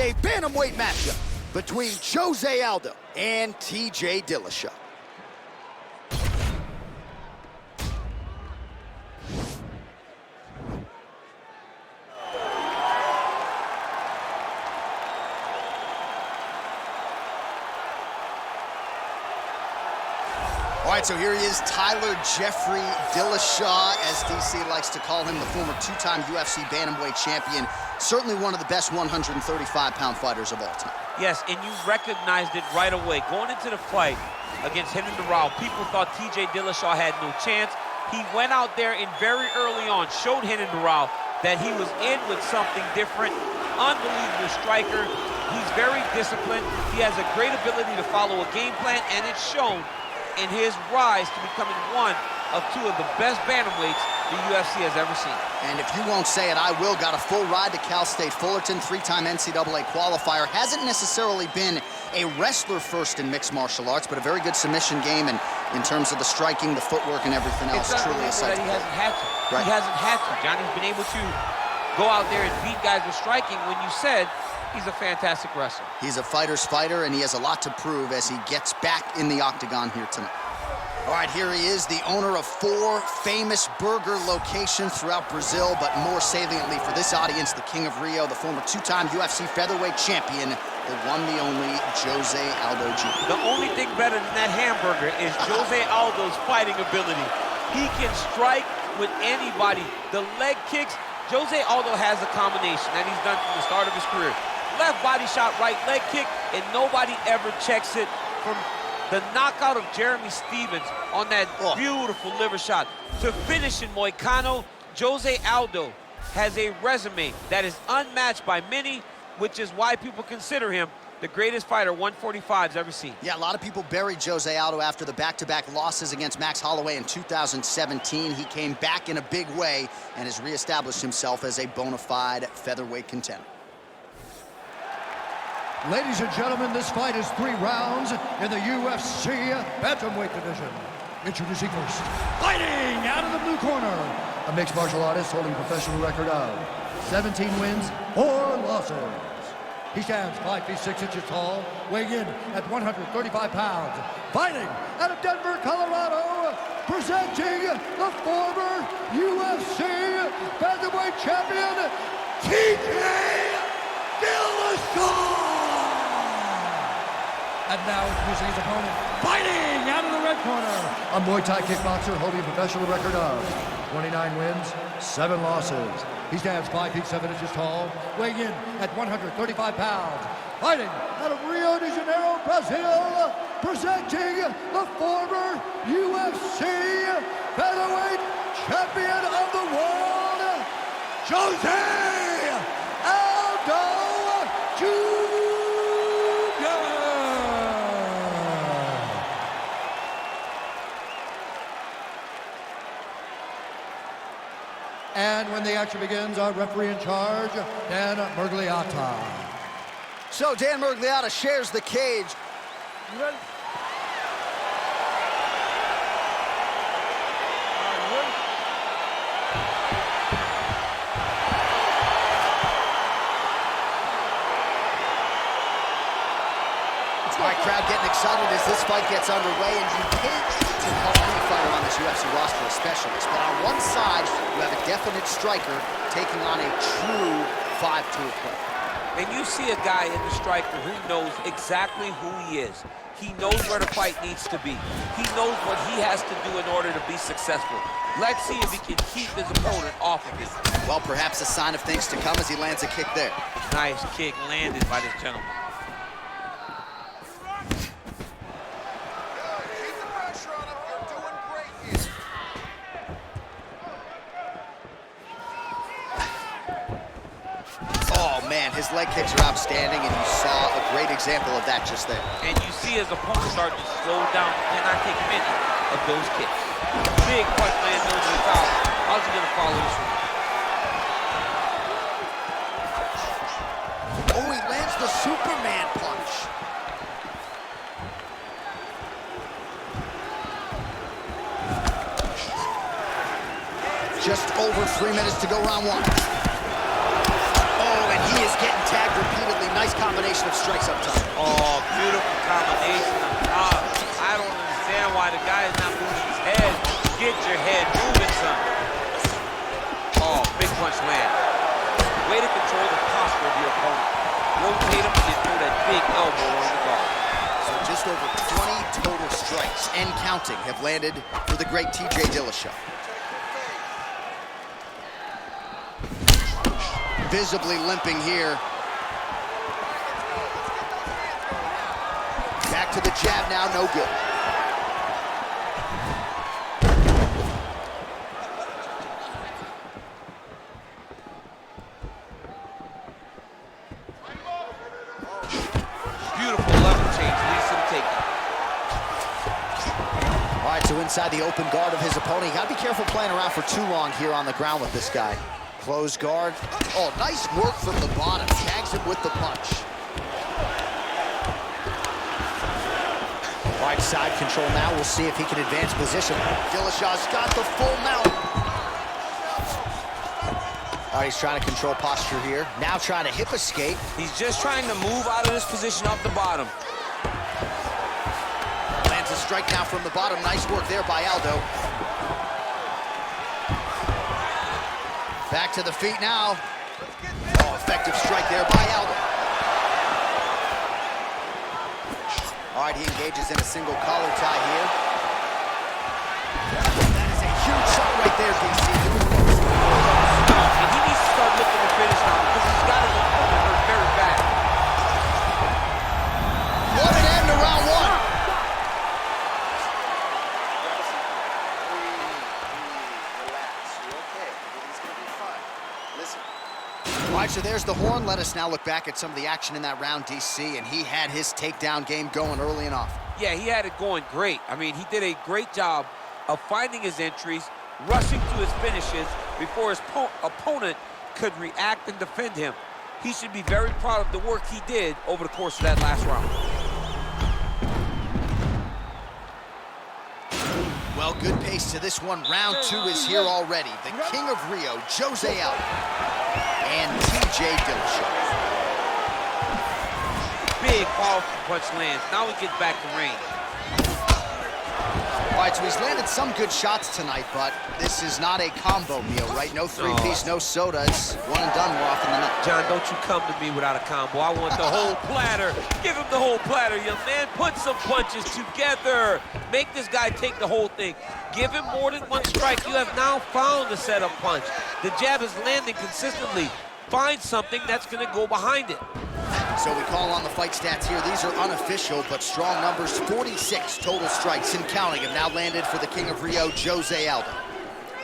a bantamweight matchup between Jose Aldo and TJ Dillashaw. All right, so here he is, Tyler Jeffrey Dillashaw, as DC likes to call him, the former two-time UFC bantamweight champion. Certainly one of the best 135-pound fighters of all time. Yes, and you recognized it right away. Going into the fight against Dural, people thought TJ Dillashaw had no chance. He went out there and very early on showed Dural that he was in with something different. Unbelievable striker. He's very disciplined. He has a great ability to follow a game plan, and it's shown in his rise to becoming one of two of the best bantamweights the UFC has ever seen. And if you won't say it, I will. Got a full ride to Cal State Fullerton, three-time NCAA qualifier. Hasn't necessarily been a wrestler first in mixed martial arts, but a very good submission game, and in terms of the striking, the footwork, and everything else, truly a sight. He hasn't had to. Right. He hasn't had to. Johnny's been able to go out there and beat guys with striking when you said he's a fantastic wrestler. He's a fighter's fighter, and he has a lot to prove as he gets back in the octagon here tonight. All right, here he is, the owner of 4 famous burger locations throughout Brazil, but more saliently for this audience, the King of Rio, the former two-time UFC featherweight champion, the one, the only, Jose Aldo Jr. The only thing better than that hamburger is Jose Aldo's fighting ability. He can strike with anybody. The leg kicks, Jose Aldo has a combination that he's done from the start of his career. Left body shot, right leg kick, and nobody ever checks it. From the knockout of Jeremy Stevens on that beautiful liver shot to finish in Moicano, Jose Aldo has a resume that is unmatched by many, which is why people consider him the greatest fighter 145's ever seen. Yeah, a lot of people buried Jose Aldo after the back-to-back losses against Max Holloway in 2017. He came back in a big way and has reestablished himself as a bona fide featherweight contender. Ladies and gentlemen, this fight is 3 rounds in the UFC Bantamweight Division. Introducing first, fighting out of the blue corner, a mixed martial artist holding a professional record of 17 wins, 4 losses. He stands 5 feet 6 inches tall, weighing in at 135 pounds. Fighting out of Denver, Colorado, presenting the former UFC Bantamweight champion, TJ Dillashaw! And now introducing his opponent, fighting out of the red corner, a Muay Thai kickboxer holding a professional record of 29 wins, 7 losses. He stands 5 feet 7 inches tall, weighing in at 135 pounds. Fighting out of Rio de Janeiro, Brazil, presenting the former UFC featherweight champion of the world, Jose Aldo Jr. And when the action begins, our referee in charge, Dan Murgliata. So Dan Murgliata shares the cage. You ready? All right, crowd getting excited as this fight gets underway, and you can't call any fighter on this UFC roster a specialist. But on one side, you have a definite striker taking on a true 5-tool player. And you see a guy in the striker who knows exactly who he is. He knows where the fight needs to be. He knows what he has to do in order to be successful. Let's see if he can keep his opponent off of him. Well, perhaps a sign of things to come as he lands a kick there. Nice kick landed by this gentleman. His leg kicks are outstanding, and you saw a great example of that just there. And you see his opponent start to slow down, cannot take many of those kicks. Big punch lands over the top. How's he gonna follow this one? Oh, he lands the Superman punch. Just over 3 minutes to go round 1. He is getting tagged repeatedly. Nice defensive strikes up top. Oh, beautiful combination up top. I don't understand why the guy is not moving his head. Get your head moving, son. Oh, big punch land. Way to control the posture of your opponent. Rotate him and throw that big elbow on the guard. So just over 20 total strikes and counting have landed for the great TJ Dillashaw. Visibly limping here. Back to the jab now, no good. Beautiful level change, leads to the takedown. All right, so inside the open guard of his opponent. You gotta be careful playing around for too long here on the ground with this guy. Closed guard. Oh, nice work from the bottom. Tags him with the punch. Right side control now. We'll see if he can advance position. Dillashaw's got the full mount. All right, he's trying to control posture here. Now trying to hip escape. He's just trying to move out of this position off the bottom. Lands a strike now from the bottom. Nice work there by Aldo. Back to the feet now. Oh, effective strike there by Aldo. All right, he engages in a single collar tie here. That is a huge shot right there, DC. And he needs to start looking to finish now because he's got his opponent hurt very bad. What an end to round one. All right, so there's the horn. Let us now look back at some of the action in that round, DC, and he had his takedown game going early and often. Yeah, he had it going great. I mean, he did a great job of finding his entries, rushing to his finishes before his opponent could react and defend him. He should be very proud of the work he did over the course of that last round. Well, good pace to this one. Round two is here already. The King of Rio, Jose Aldo, and TJ Dillashaw. Big, powerful punch lands. Now he gets back to range. All right, so he's landed some good shots tonight, but this is not a combo meal, right? No three-piece, no soda. It's one and done more often than not. John, don't you come to me without a combo. I want the whole platter. Give him the whole platter, young man. Put some punches together. Make this guy take the whole thing. Give him more than one strike. You have now found the setup punch. The jab is landing consistently. Find something that's going to go behind it. So we call on the fight stats here. These are unofficial, but strong numbers. 46 total strikes and counting have now landed for the King of Rio, Jose Aldo.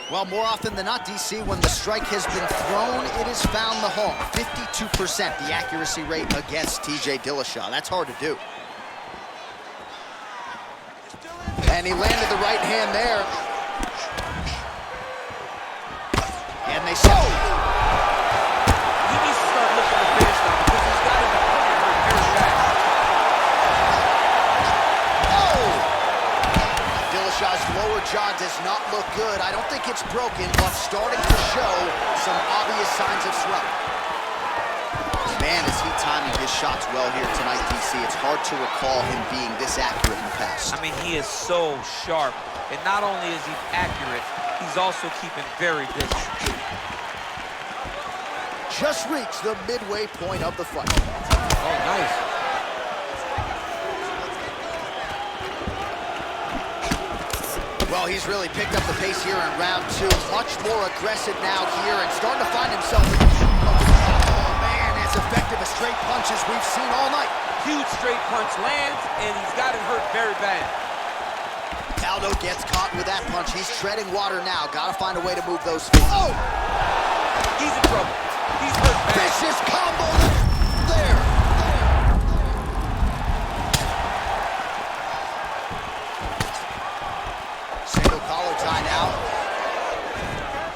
Well, more often than not, DC, when the strike has been thrown, it has found the home. 52% the accuracy rate against TJ Dillashaw. That's hard to do. And he landed the right hand there. And they saw. He needs to start looking to finish now because he's got his opponent hurt very bad. Oh! Dillashaw's lower jaw does not look good. I don't think it's broken, but starting to show some obvious signs of swelling. Man, is he timing his shots well here tonight, DC. It's hard to recall him being this accurate in the past. I mean, he is so sharp. And not only is he accurate, he's also keeping very busy. Just reached the midway point of the fight. Oh, nice. Well, he's really picked up the pace here in round two. Much more aggressive now here and starting to find himself. Oh, man, as effective a straight punch as we've seen all night. Huge straight punch lands, and he's got it hurt very bad. Aldo gets caught with that punch. He's treading water now. Got to find a way to move those feet. Oh! He's in trouble. He's hurt bad. Vicious combo there. Single collar tie now.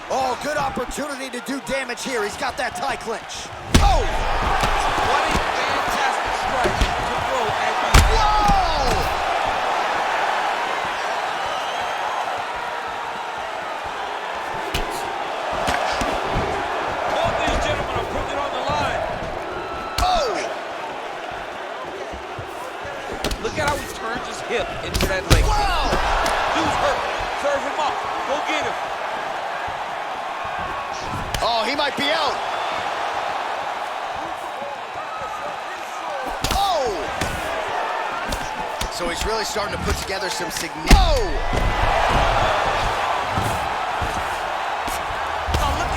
Oh, good opportunity to do damage here. He's got that tie clinch. Oh! What a fantastic strike to throw at the... Whoa! Look at how he turns his hip into that leg kick. Dude's hurt. Serve him up. Go get him. Oh, he might be out. Oh! So he's really starting to put together some significant... Oh!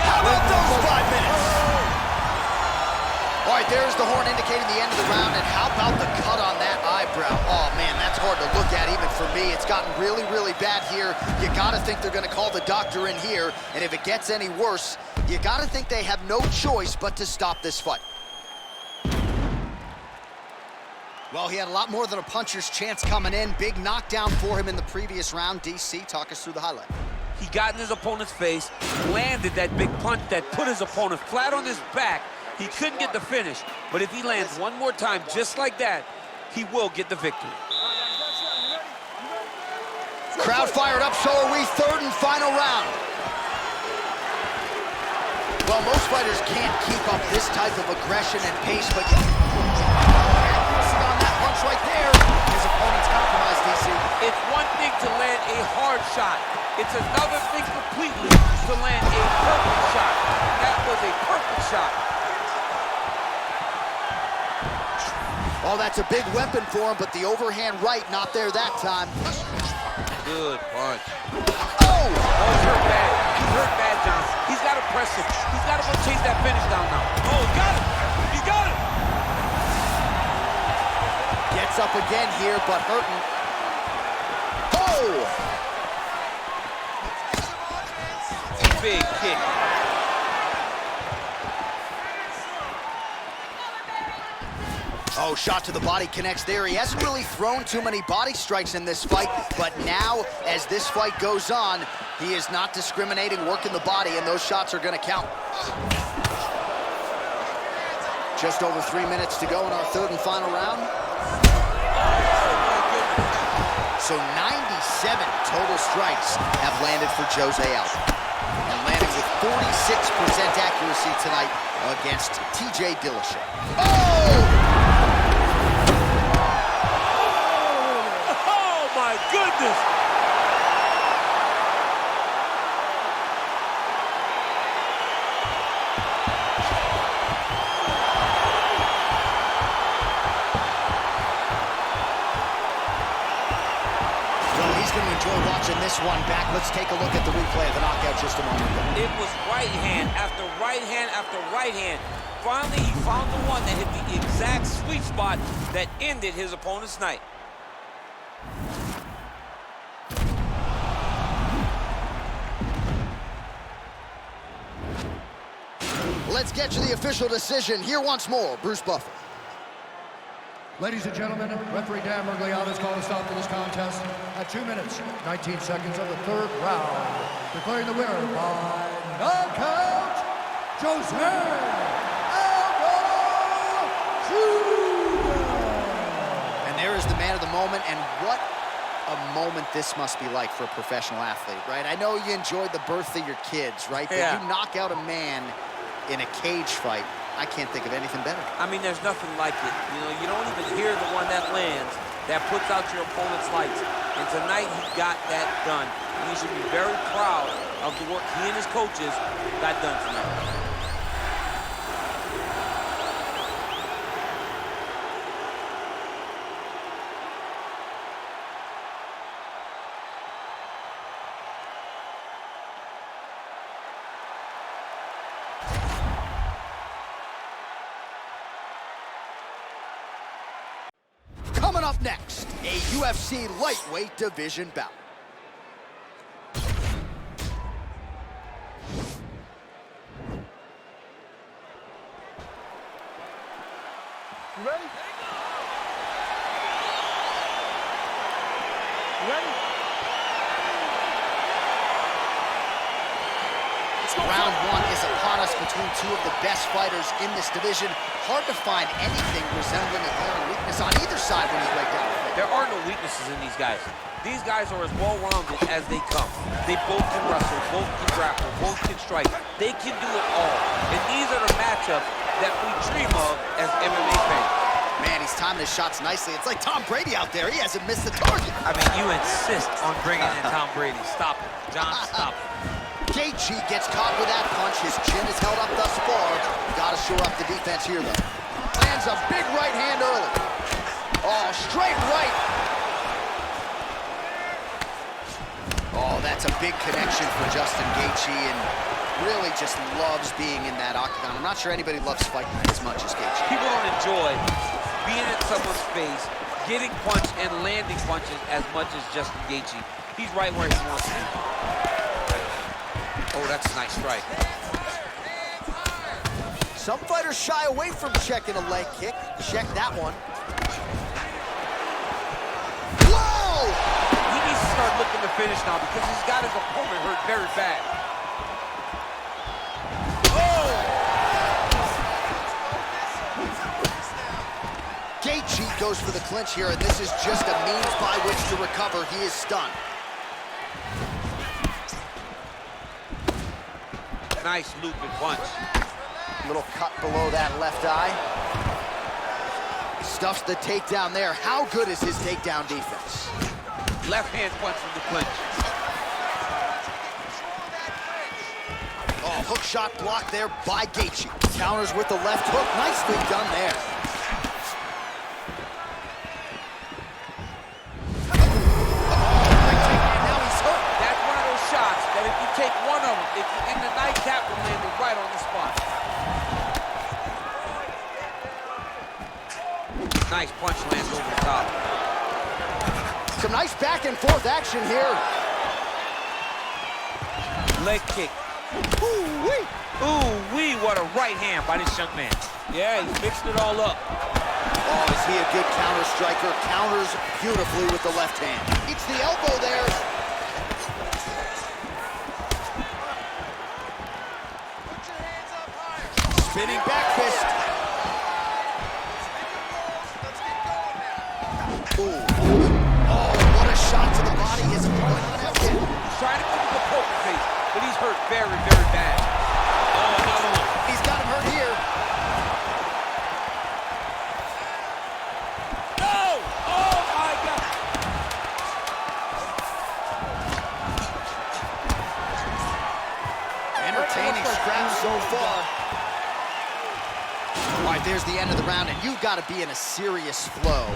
How about those 5 minutes? All right, there's the horn indicating the end of the round, and how about the cut on that eyebrow? Oh, man, that's hard to look at even for me. It's gotten really, really bad here. You gotta think they're gonna call the doctor in here, and if it gets any worse, you gotta think they have no choice but to stop this fight. Well, he had a lot more than a puncher's chance coming in. Big knockdown for him in the previous round. DC, talk us through the highlight. He got in his opponent's face, landed that big punch that put his opponent flat on his back. He couldn't get the finish, but if he lands one more time just like that, he will get the victory. Crowd fired up, so are we. Third and final round. Well, most fighters can't keep up this type of aggression and pace, but accuracy on that punch right there. His opponent's compromised, DC. It's one thing to land a hard shot. It's another thing completely to land a perfect shot. That was a perfect shot. Oh, that's a big weapon for him, but the overhand right not there that time. Good punch. Oh! Oh, he's hurt bad. He's hurt bad, John. He's got to press him. He's got to go chase that finish down now. Oh, he got it. He got it. Gets up again here, but hurting. Oh! Big kick. Oh, shot to the body connects there. He hasn't really thrown too many body strikes in this fight, but now, as this fight goes on, he is not discriminating, working the body, and those shots are going to count. Just over 3 minutes to go in our third and final round. So 97 total strikes have landed for Jose Aldo. And landing with 46% accuracy tonight against TJ Dillashaw. Oh! My goodness! Well, he's going to enjoy watching this one back. Let's take a look at the replay of the knockout just a moment ago. It was right hand after right hand after right hand. Finally, he found the one that hit the exact sweet spot that ended his opponent's night. Let's get to the official decision. Here once more, Bruce Buffer. Ladies and gentlemen, referee Dan Mergliata's called a stop to this contest at 2 minutes, 19 seconds of the third round, declaring the winner by knockout, Jose Aldo Jr. And there is the man of the moment, and what a moment this must be like for a professional athlete, right? I know you enjoyed the birth of your kids, right? But yeah. You knock out a man in a cage fight. I can't think of anything better. I mean, there's nothing like it. You know, you don't even hear the one that lands, that puts out your opponent's lights. And tonight, he got that done. And he should be very proud of the work he and his coaches got done tonight. Coming up next, a UFC Lightweight Division bout. You ready? You ready? Round one is upon us between two of the best fighters in this division. Hard to find anything resembling a glaring weakness on either side when you break down the fight. There are no weaknesses in these guys. These guys are as well-rounded as they come. They both can wrestle, both can grapple, both can strike. They can do it all. And these are the matchups that we dream of as MMA fans. Man, he's timing his shots nicely. It's like Tom Brady out there. He hasn't missed the target. I mean, you insist on bringing in Tom Brady. Stop it. John, stop it. Gaethje gets caught with that punch. His chin is held up thus far. Got to shore up the defense here, though. Lands a big right hand early. Oh, straight right. Oh, that's a big connection for Justin Gaethje, and really just loves being in that octagon. I'm not sure anybody loves fighting as much as Gaethje. People don't enjoy being in someone's face, getting punched and landing punches as much as Justin Gaethje. He's right where he wants to be. Oh, that's a nice strike. Some fighters shy away from checking a leg kick. Check that one. Whoa! He needs to start looking to finish now because he's got his opponent hurt very bad. Gaethje goes for the clinch here, and this is just a means by which to recover. He is stunned. Nice looping punch. Little cut below that left eye. Stuffs the takedown there. How good is his takedown defense? Left hand punch from the clinch. Oh, hook shot blocked there by Gaethje. Counters with the left hook. Nicely done there. Take one of them. If you're in the nightcap, will land it right on the spot. Nice punch lands over the top. Some nice back and forth action here. Leg kick. Ooh-wee. Ooh-wee, what a right hand by this young man. Yeah, he's mixed it all up. Oh, is he a good counter striker? Counters beautifully with the left hand. Eats the elbow there. Spinning back fist. Ooh. Oh, what a shot to the body. His opponent left in. He's trying to keep the poker face, but he's hurt very, very bad. Oh, another one. He's got him hurt here. No! Oh, my God. Entertaining scrap so far. All right, there's the end of the round, and you've got to be in a serious flow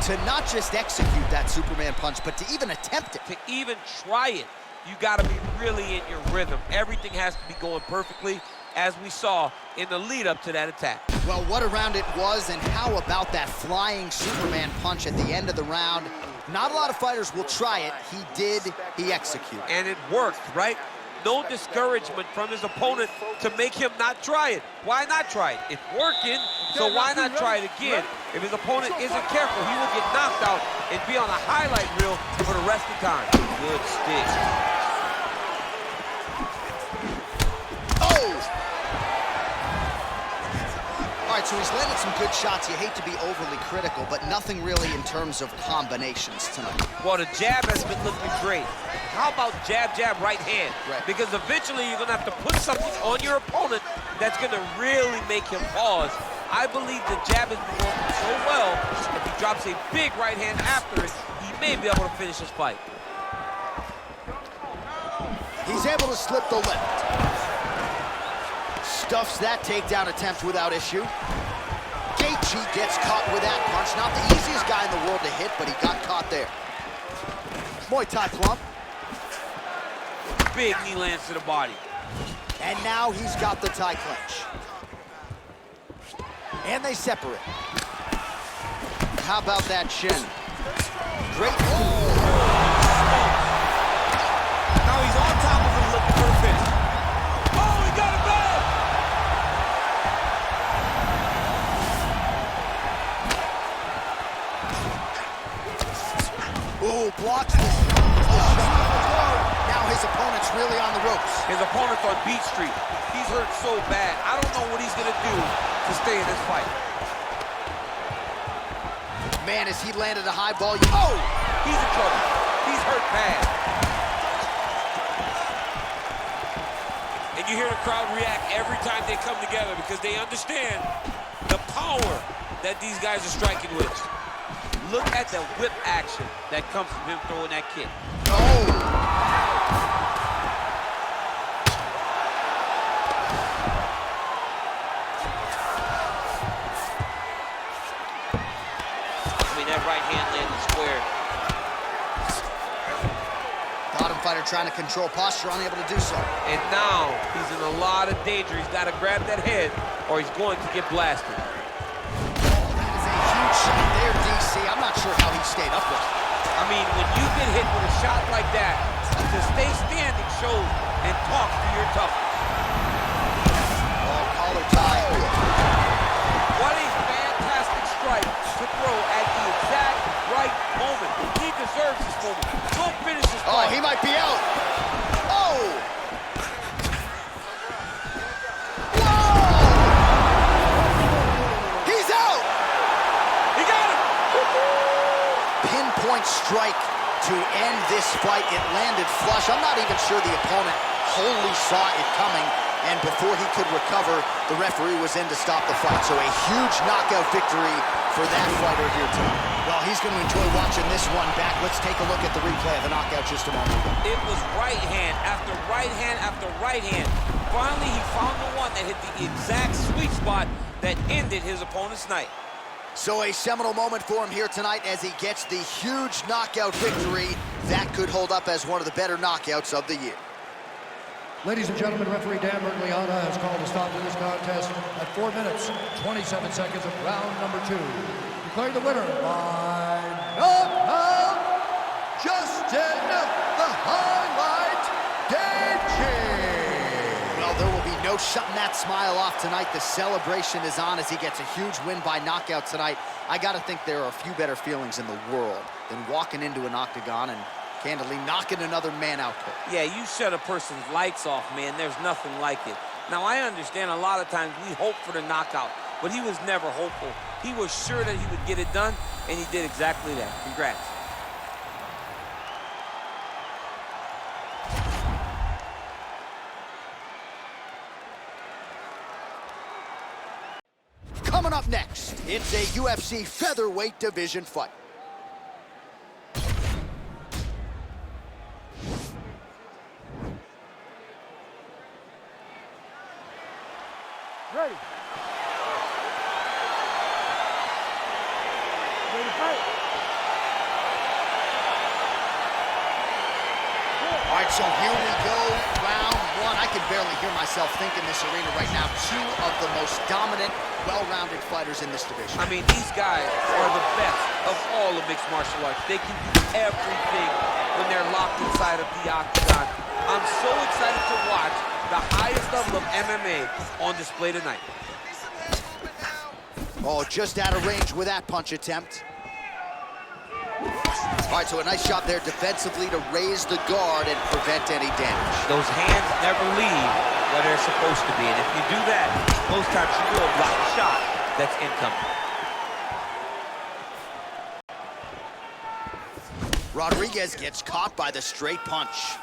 to not just execute that Superman punch, but to even attempt it. To even try it, you got to be really in your rhythm. Everything has to be going perfectly, as we saw in the lead up to that attack. Well, what a round it was, and how about that flying Superman punch at the end of the round? Not a lot of fighters will try it. He did, he executed. And it worked, right? No discouragement from his opponent to make him not try it. Why not try it? It's working, so why not try it again? If his opponent isn't careful, he will get knocked out and be on a highlight reel for the rest of the time. Good stick. Oh! All right, so he's landed some good shots. You hate to be overly critical, but nothing really in terms of combinations tonight. Well, the jab has been looking great. How about jab, jab, right hand? Right. Because eventually you're going to have to put something on your opponent that's going to really make him pause. I believe the jab has been working so well, if he drops a big right hand after it, he may be able to finish his fight. He's able to slip the left. Stuffs that takedown attempt without issue. Gaethje gets caught with that punch. Not the easiest guy in the world to hit, but he got caught there. Muay Thai plump. Big knee lands to the body. And now he's got the Thai clinch. And they separate. How about that chin? Great. Oh! Now he's on top of him looking for the finish. Oh, he got it back! Ooh, blocks this. Now his opponent's really on the ropes. His opponent's on Beat Street. He's hurt so bad. I don't know what he's going to do to stay in this fight. Man, as he landed a high ball. Oh! He's in trouble. He's hurt bad. And you hear the crowd react every time they come together because they understand the power that these guys are striking with. Look at the whip action that comes from him throwing that kick. That right hand landed square. Bottom fighter trying to control posture, unable to do so. And now he's in a lot of danger. He's got to grab that head or he's going to get blasted. That is a huge shot there, DC. I'm not sure how he stayed up with it. I mean, when you get hit with a shot like that, to stay standing shows and talks to your toughness. Oh, collar tie. What a fantastic strike to throw at the exact right moment. He deserves this moment. Go finish this fight. Oh, he might be out. Oh! Whoa! He's out! He got him! Pinpoint strike to end this fight. It landed flush. I'm not even sure the opponent wholly saw it coming. And before he could recover, the referee was in to stop the fight. So a huge knockout victory for that fighter here tonight. Well, he's going to enjoy watching this one back. Let's take a look at the replay of the knockout just a moment ago. It was right hand after right hand after right hand. Finally, he found the one that hit the exact sweet spot that ended his opponent's night. So a seminal moment for him here tonight as he gets the huge knockout victory. That could hold up as one of the better knockouts of the year. Ladies and gentlemen, referee Dan Bergliana has called a stop to this contest at 4 minutes, 27 seconds of round number 2. Declaring the winner by knockout, Justin the Highlight Gaethje. Well, there will be no shutting that smile off tonight. The celebration is on as he gets a huge win by knockout tonight. I got to think there are a few better feelings in the world than walking into an octagon and candidly knocking another man out cold. Yeah, you shut a person's lights off, man. There's nothing like it. Now, I understand a lot of times we hope for the knockout, but he was never hopeful. He was sure that he would get it done, and he did exactly that. Congrats. Coming up next, it's a UFC featherweight division fight. Ready. Ready to fight. All right, so here we go, round 1. I can barely hear myself think in this arena right now. 2 of the most dominant, well-rounded fighters in this division. I mean, these guys are the best of all of mixed martial arts. They can do everything when they're locked inside of the octagon. I'm so excited to watch the highest level of MMA on display tonight. Oh, just out of range with that punch attempt. All right, so a nice shot there defensively to raise the guard and prevent any damage. Those hands never leave where they're supposed to be, and if you do that, most times you will block the shot that's incoming. Rodriguez gets caught by the straight punch.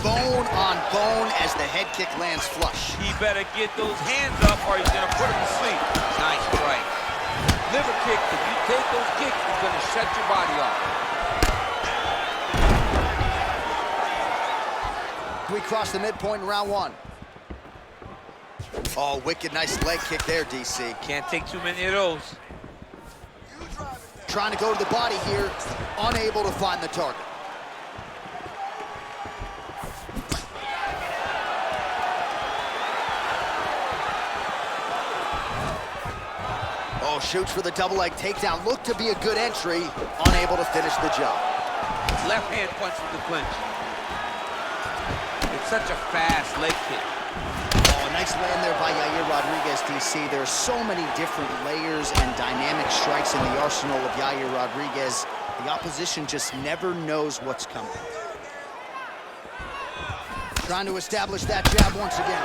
Bone on bone as the head kick lands flush. He better get those hands up or he's gonna put him to sleep. Nice strike. Liver kick, if you take those kicks, it's gonna shut your body off. We cross the midpoint in round 1. Oh, wicked nice leg kick there, DC. Can't take too many of those. Trying to go to the body here, unable to find the target. Oh, shoots for the double leg takedown. Looked to be a good entry, unable to finish the job. Left hand punch with the clinch. It's such a fast leg kick. Oh, a nice land there by Yair Rodriguez, DC. There are so many different layers and dynamic strikes in the arsenal of Yair Rodriguez. The opposition just never knows what's coming. Trying to establish that jab once again.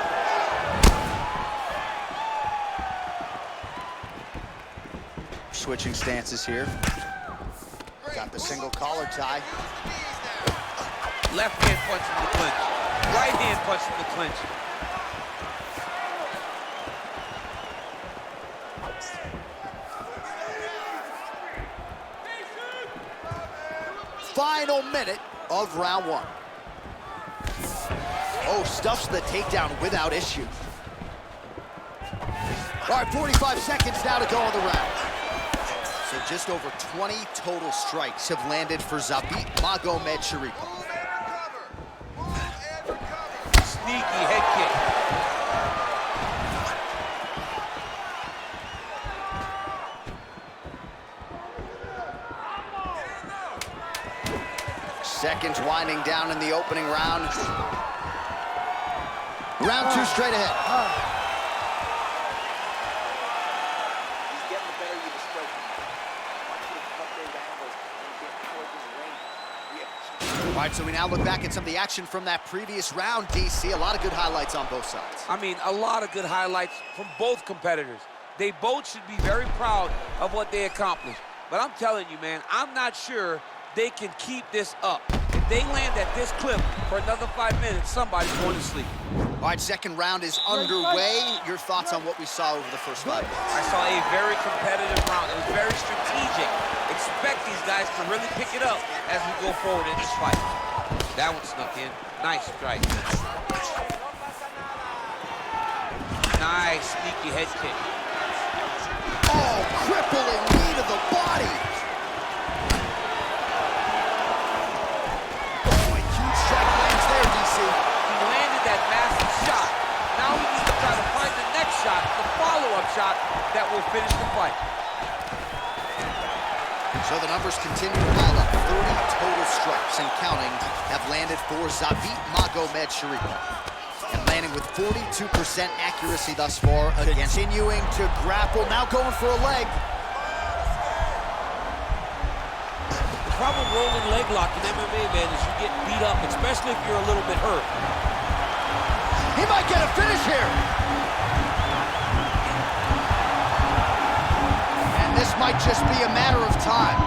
Switching stances here. Got with the single collar tie. Left hand punch from the clinch. Right hand punch from the clinch. Final minute of round one. Oh, stuffs the takedown without issue. All right, 45 seconds now to go in the round. So just over 20 total strikes have landed for Zabit Magomedsharipov. Sneaky head kick. Seconds winding down in the opening round. Round two straight ahead. He's getting the better of you to stroke. Want you to cut those angles and get towards his ring. All right, so we now look back at some of the action from that previous round, DC. A lot of good highlights on both sides. I mean, a lot of good highlights from both competitors. They both should be very proud of what they accomplished. But I'm telling you, man, I'm not sure they can keep this up. If they land at this clip for another 5 minutes, somebody's going to sleep. All right, second round is underway. Your thoughts on what we saw over the first 5 minutes? I saw a very competitive round. It was very strategic. Expect these guys to really pick it up as we go forward in this fight. That one snuck in. Nice strike. Nice sneaky head kick. Oh, crippling knee to the body. Oh, a huge strike lands there, DC. He landed that massive shot. Now he needs to try to find the next shot, the follow-up shot that will finish the fight. So the numbers continue to pile up. 30 total strikes and counting have landed for Zabit Magomedsharipov. And landing with 42% accuracy thus far against. Continuing to grapple, now going for a leg. The problem with rolling leg lock in MMA, man, is you get beat up, especially if you're a little bit hurt. He might get a finish here. And this might just be a matter of time.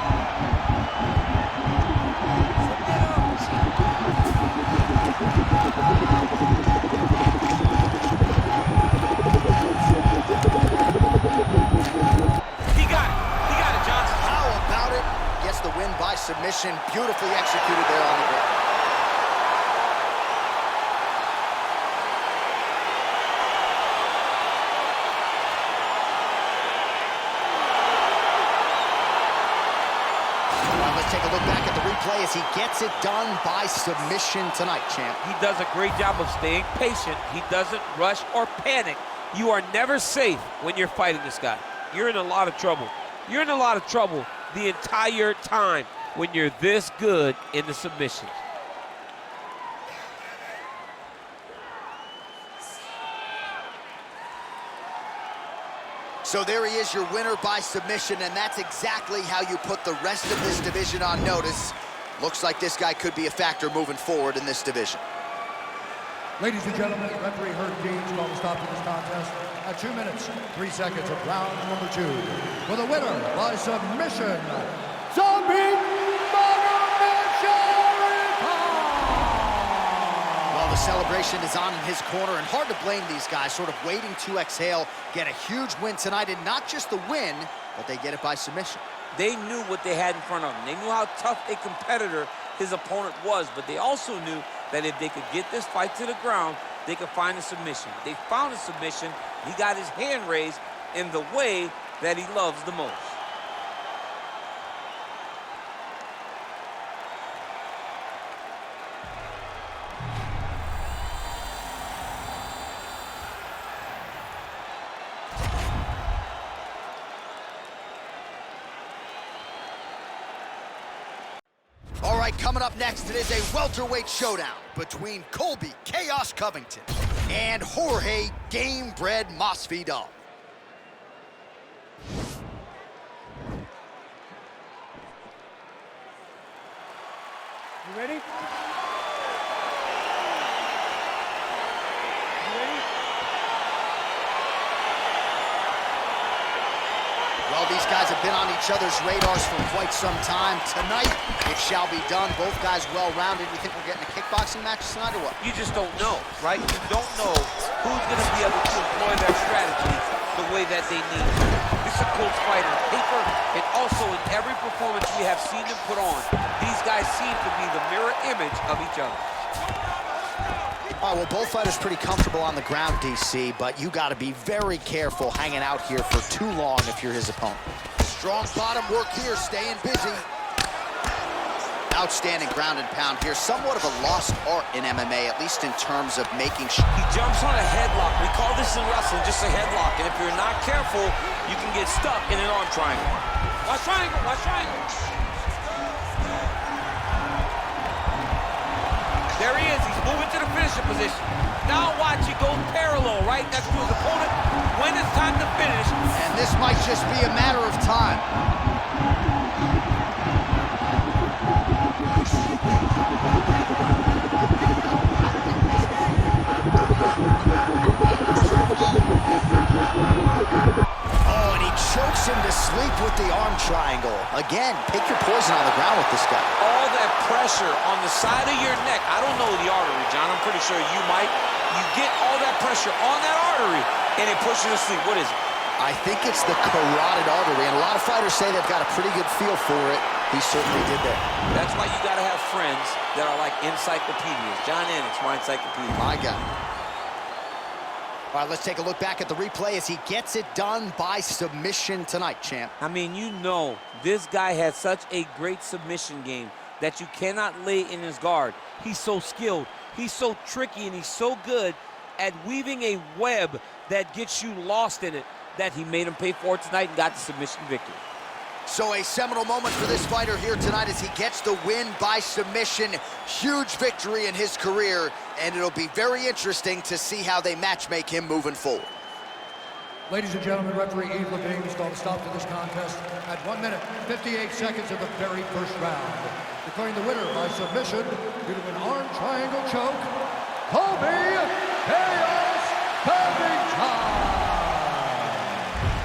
He got it, Johnson. How about it? Gets the win by submission. Beautifully executed there on the ground. Let's take a look back at the replay as he gets it done by submission tonight, champ. He does a great job of staying patient. He doesn't rush or panic. You are never safe when you're fighting this guy. You're in a lot of trouble. You're in a lot of trouble the entire time when you're this good in the submissions. So there he is, your winner by submission, and that's exactly how you put the rest of this division on notice. Looks like this guy could be a factor moving forward in this division. Ladies and gentlemen, referee Herb Dean's called to stop to this contest at 2 minutes, 3 seconds of round number 2. For the winner by submission, Zabit Magomedsharipov! Well, the celebration is on in his corner, and hard to blame these guys, sort of waiting to exhale, get a huge win tonight, and not just the win, but they get it by submission. They knew what they had in front of them. They knew how tough a competitor his opponent was, but they also knew that if they could get this fight to the ground, they could find a submission. They found a submission. He got his hand raised in the way that he loves the most. All right, coming up next, it is a welterweight showdown between Colby Chaos Covington and Jorge Gamebred Masvidal. You ready? Well, these guys have been on each other's radars for quite some time. Tonight, it shall be done. Both guys well-rounded. You think we're getting a kickboxing match tonight or what? You just don't know, right? You don't know who's going to be able to employ their strategy the way that they need to. This is a close fight on paper, and also in every performance we have seen them put on, these guys seem to be the mirror image of each other. All right, well, both fighters pretty comfortable on the ground, DC, but you got to be very careful hanging out here for too long if you're his opponent. Strong bottom work here, staying busy. Outstanding ground and pound here. Somewhat of a lost art in MMA, at least in terms of making sure. He jumps on a headlock. We call this in wrestling just a headlock, and if you're not careful, you can get stuck in an arm triangle. Watch triangle, watch triangle. There he is, he's moving to the finishing position. Now watch, he goes parallel right next to his opponent when it's time to finish. And this might just be a matter of time. Oh, and he chokes him to sleep with the arm triangle. Again, pick your poison on the ground with this guy. All that pressure on the side of your neck. I don't know the artery, John. I'm pretty sure you might. You get all that pressure on that artery, and it pushes you to sleep. What is it? I think it's the carotid artery, and a lot of fighters say they've got a pretty good feel for it. He certainly did that. That's why you got to have friends that are like encyclopedias. John Annix, my encyclopedia. My God. All right, let's take a look back at the replay as he gets it done by submission tonight, champ. I mean, you know, this guy has such a great submission game that you cannot lay in his guard. He's so skilled, he's so tricky, and he's so good at weaving a web that gets you lost in it that he made him pay for it tonight and got the submission victory. So a seminal moment for this fighter here tonight as he gets the win by submission. Huge victory in his career, and it'll be very interesting to see how they matchmake him moving forward. Ladies and gentlemen, referee Yves Lavigne has called a stop to this contest at 1 minute, 58 seconds of the very first round. Declaring the winner by submission due to an arm triangle choke, Colby Chaos Covington.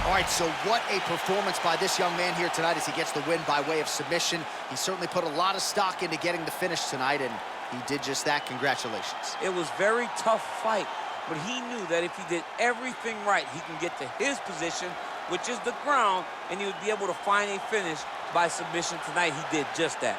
All right, so what a performance by this young man here tonight as he gets the win by way of submission. He certainly put a lot of stock into getting the finish tonight, and he did just that. Congratulations. It was a very tough fight, but he knew that if he did everything right, he can get to his position, which is the ground, and he would be able to find a finish by submission tonight. He did just that.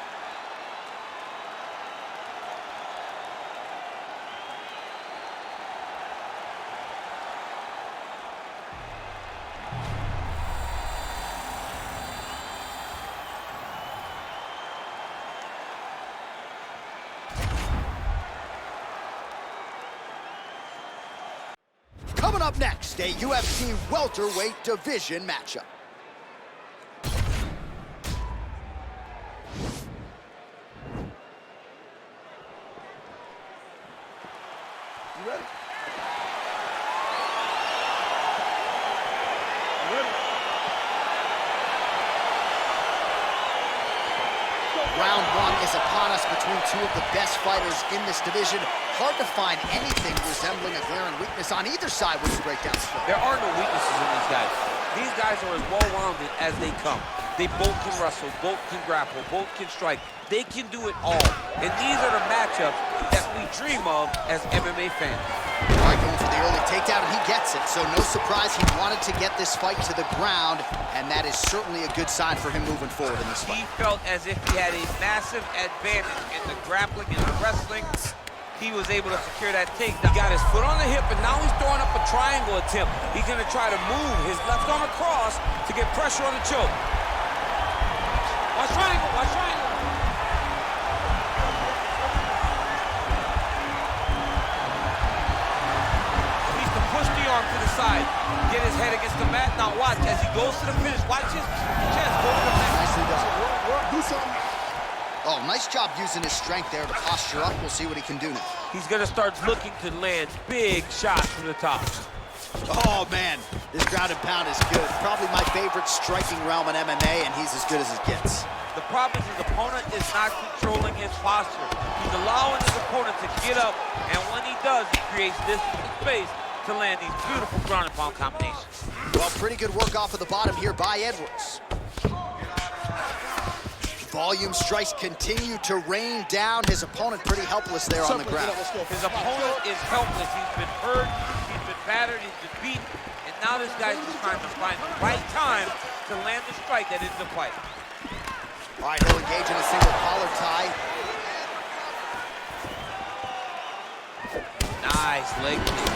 Coming up next, a UFC welterweight division matchup. You ready? You ready? Round one is upon us between two of the best fighters in this division. Hard to find anything resembling a glaring weakness on either side when you break down the field. There are no weaknesses in these guys. These guys are as well-rounded as they come. They both can wrestle, both can grapple, both can strike. They can do it all. And these are the matchups that we dream of as MMA fans. All right, going for the early takedown, and he gets it. So no surprise he wanted to get this fight to the ground, and that is certainly a good sign for him moving forward in this fight. He felt as if he had a massive advantage in the grappling and the wrestling. He was able to secure that takedown. He got his foot on the hip, and now he's throwing up a triangle attempt. He's gonna try to move his left arm across to get pressure on the choke. Watch triangle, watch triangle. He needs to push the arm to the side, get his head against the mat. Now watch, as he goes to the finish, watch his chest go to the mat. Nicely done. Do something. Oh, nice job using his strength there to posture up. We'll see what he can do now. He's gonna start looking to land big shots from the top. Oh, man, this ground and pound is good. Probably my favorite striking realm in MMA, and he's as good as it gets. The problem is his opponent is not controlling his posture. He's allowing his opponent to get up, and when he does, he creates distance and space to land these beautiful ground and pound combinations. Well, pretty good work off of the bottom here by Edwards. Volume strikes continue to rain down. His opponent pretty helpless there on the ground. His opponent is helpless. He's been hurt, he's been battered, he's been beaten, and now this guy's just trying to find the right time to land the strike that ends the fight. All right, he'll engage in a single collar tie. Nice leg kick.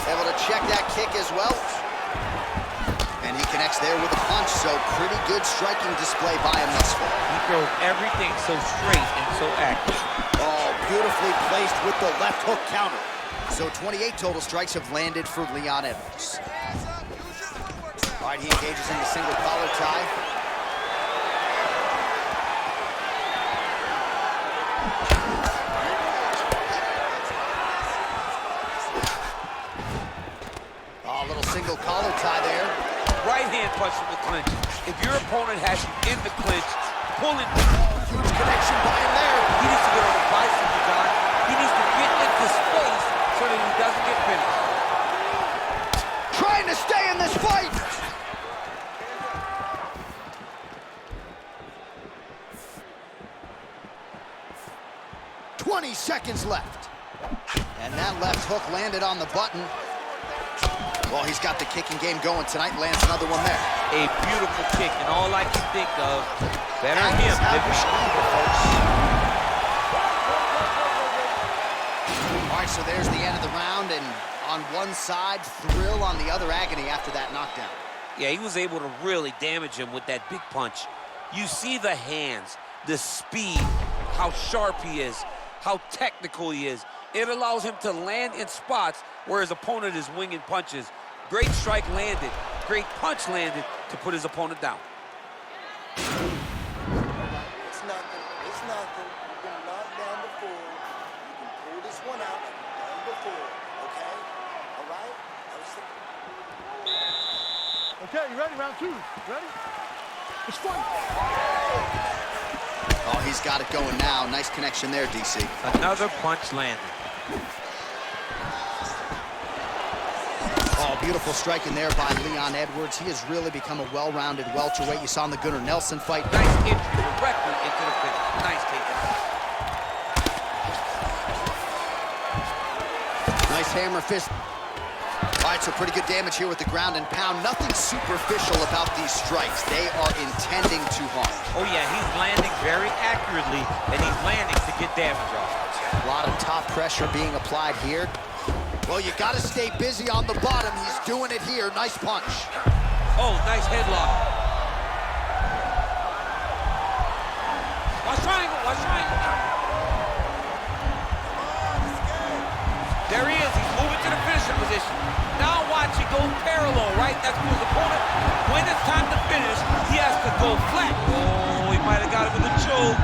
Able to check that kick as well. And he connects there with a punch, so pretty good striking display by him thus far. He throws everything so straight and so accurate. Oh, beautifully placed with the left hook counter. So 28 total strikes have landed for Leon Edwards. All right, he engages in the single collar tie. Oh, a little single collar tie there. Right hand punch from the clinch. If your opponent has you in the clinch, pulling. Huge connection by him there. He needs to get on the bicycle, John. He needs to get into space so that he doesn't get finished. Trying to stay in this fight. "20 seconds left. And that left hook landed on the button. Well, he's got the kicking game going tonight. Lands another one there. A beautiful kick, and all I can think of, better That him is how than you me. shoot it, folks. All right, so there's the end of the round, and on one side, thrill, on the other, agony after that knockdown. Yeah, he was able to really damage him with that big punch. You see the hands, the speed, how sharp he is, how technical he is. It allows him to land in spots where his opponent is winging punches. Great strike landed, great punch landed to put his opponent down. It's nothing. It's nothing. You've been knocked down before. You can pull this one out like you've done before. Okay? All right? Okay, you ready? Round two. Ready? It's fun. Oh, he's got it going now. Nice connection there, DC. Another punch landed. Oh, beautiful striking there by Leon Edwards. He has really become a well-rounded welterweight. You saw in the Gunnar Nelson fight. Nice entry directly into the finish. Nice takedown. Nice hammer fist. All right, so pretty good damage here with the ground and pound. Nothing superficial about these strikes. They are intending to harm. Oh yeah, he's landing very accurately, and he's landing to get damage off. A lot of top pressure being applied here. Well, you got to stay busy on the bottom. He's doing it here. Nice punch. Oh, nice headlock. Watch triangle, watch triangle. There he is, he's moving to the finishing position. Now watch, he goes parallel, right? That's for his opponent. When it's time to finish, he has to go flat. Oh, he might have got him with a choke.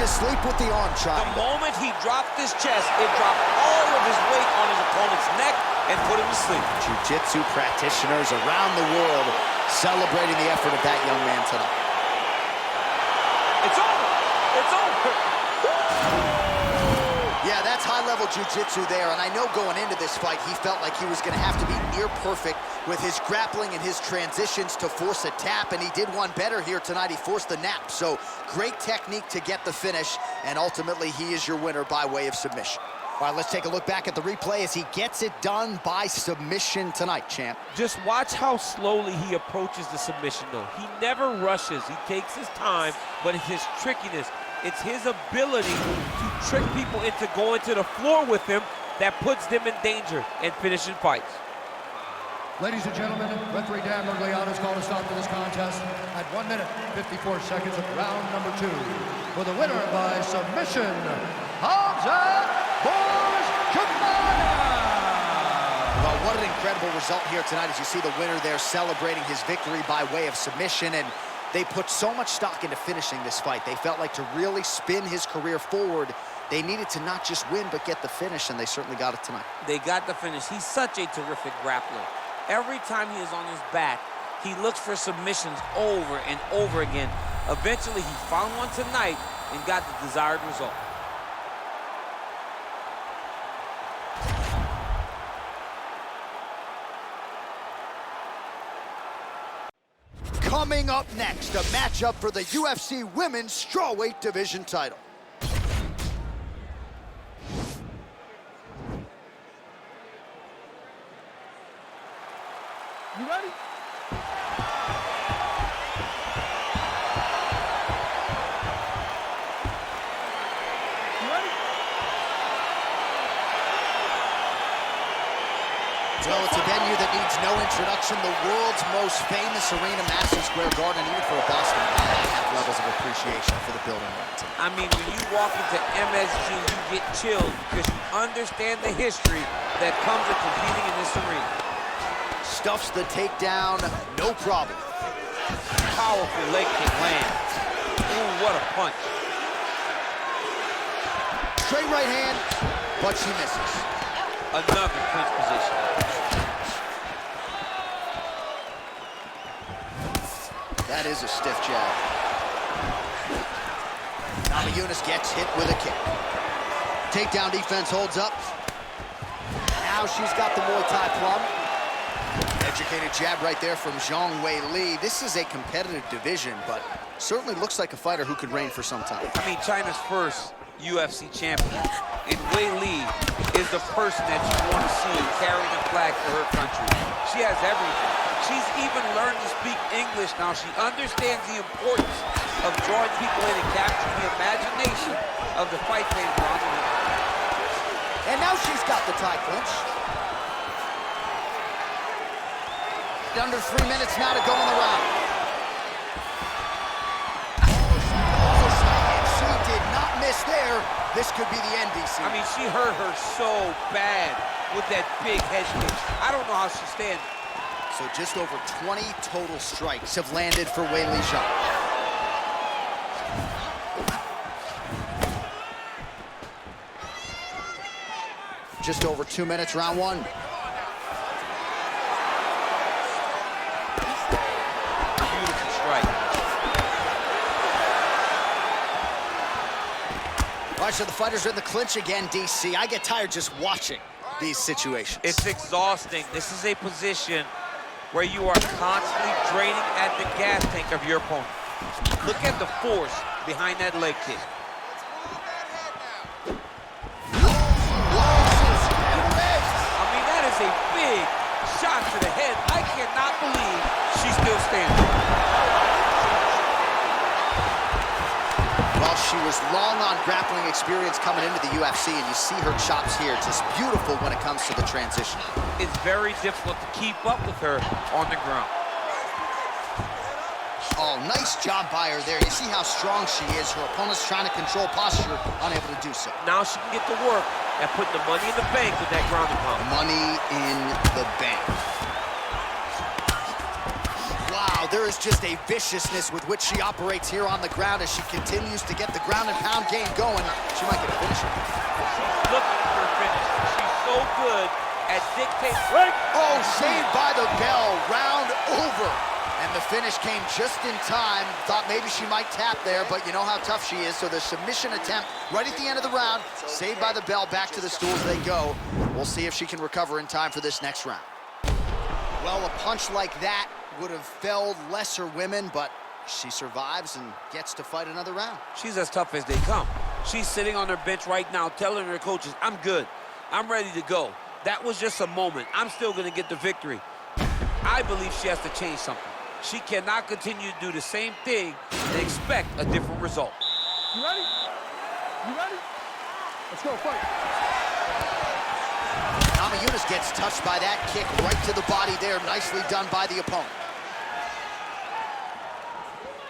Sleep with the arm The triangle. moment he dropped his chest, it dropped all of his weight on his opponent's neck and put him to sleep. Jiu-jitsu practitioners around the world celebrating the effort of that young man tonight. It's over. It's over. Yeah, that's high-level jiu-jitsu there, and I know going into this fight, he felt like he was going to have to be near perfect with his grappling and his transitions to force a tap, and he did one better here tonight. He forced the nap, so great technique to get the finish, and ultimately he is your winner by way of submission. All right, let's take a look back at the replay as he gets it done by submission tonight, champ. Just watch how slowly he approaches the submission, though. He never rushes. He takes his time, but it's his trickiness. It's his ability to trick people into going to the floor with him that puts them in danger and finishing fights. Ladies and gentlemen, referee Dan Mergliano has called a stop to this contest at 1 minute, 54 seconds of round number 2. For the winner by submission, Hamza Bourjamana. Well, what an incredible result here tonight as you see the winner there celebrating his victory by way of submission, and they put so much stock into finishing this fight. They felt like to really spin his career forward, They needed to not just win, but get the finish, and they certainly got it tonight. They got the finish. He's such a terrific grappler. Every time he is on his back, he looks for submissions over and over again. Eventually, he found one tonight and got the desired result. Coming up next, a matchup for the UFC Women's Strawweight Division title. You ready? You ready? Well, it's a venue that needs no introduction. The world's most famous arena, Madison Square Garden, even for a Boston guy, have levels of appreciation for the building right tonight. I mean, when you walk into MSG, you get chilled because you understand the history that comes with competing in this arena. Stuffs the takedown, no problem. Powerful leg kick lands. Ooh, what a punch. Straight right hand, but she misses. Another clinch position. That is a stiff jab. Namajunas gets hit with a kick. Takedown defense holds up. Now she's got the Muay Thai plum. Educated jab right there from Zhang Wei Li. This is a competitive division, but certainly looks like a fighter who could reign for some time. I mean, China's first UFC champion. And Wei Li is the person that you want to see carrying a flag for her country. She has everything. She's even learned to speak English now. She understands the importance of drawing people in and capturing the imagination of the fight fans around the world. And now she's got the Thai clinch. Under 3 minutes now to go in the round. She did not miss there. This could be the end, DC. I mean, she hurt her so bad with that big head kick. I don't know how she's standing. So just over 20 total strikes have landed for Wei Li Zhang. Just over 2 minutes, round one. Beautiful strike. All right, so the fighters are in the clinch again, DC. I get tired just watching these situations. It's exhausting. This is a position where you are constantly draining at the gas tank of your opponent. Look at the force behind that leg kick. I mean, that is a big shot to the head. I cannot believe she's still standing. Well, she was long on grappling experience coming into the UFC, and you see her chops here. Just beautiful when it comes to the transition. It's very difficult to keep up with her on the ground. Oh, nice job by her there. You see how strong she is. Her opponent's trying to control posture, unable to do so. Now she can get to work at putting the money in the bank with that ground and pound. Money in the bank. Wow, there is just a viciousness with which she operates here on the ground as she continues to get the ground and pound game going. She might get a finisher. She's looking for a finish. She's so good at dictating. Oh, saved by the bell. Round over. And the finish came just in time. Thought maybe she might tap there, but you know how tough she is. So the submission attempt right at the end of the round, saved by the bell, back to the stools they go. We'll see if she can recover in time for this next round. Well, a punch like that would have felled lesser women, but she survives and gets to fight another round. She's as tough as they come. She's sitting on her bench right now telling her coaches, I'm good. I'm ready to go. That was just a moment. I'm still going to get the victory. I believe she has to change something. She cannot continue to do the same thing and expect a different result. You ready? You ready? Let's go, fight. Namajunas gets touched by that kick right to the body there. Nicely done by the opponent.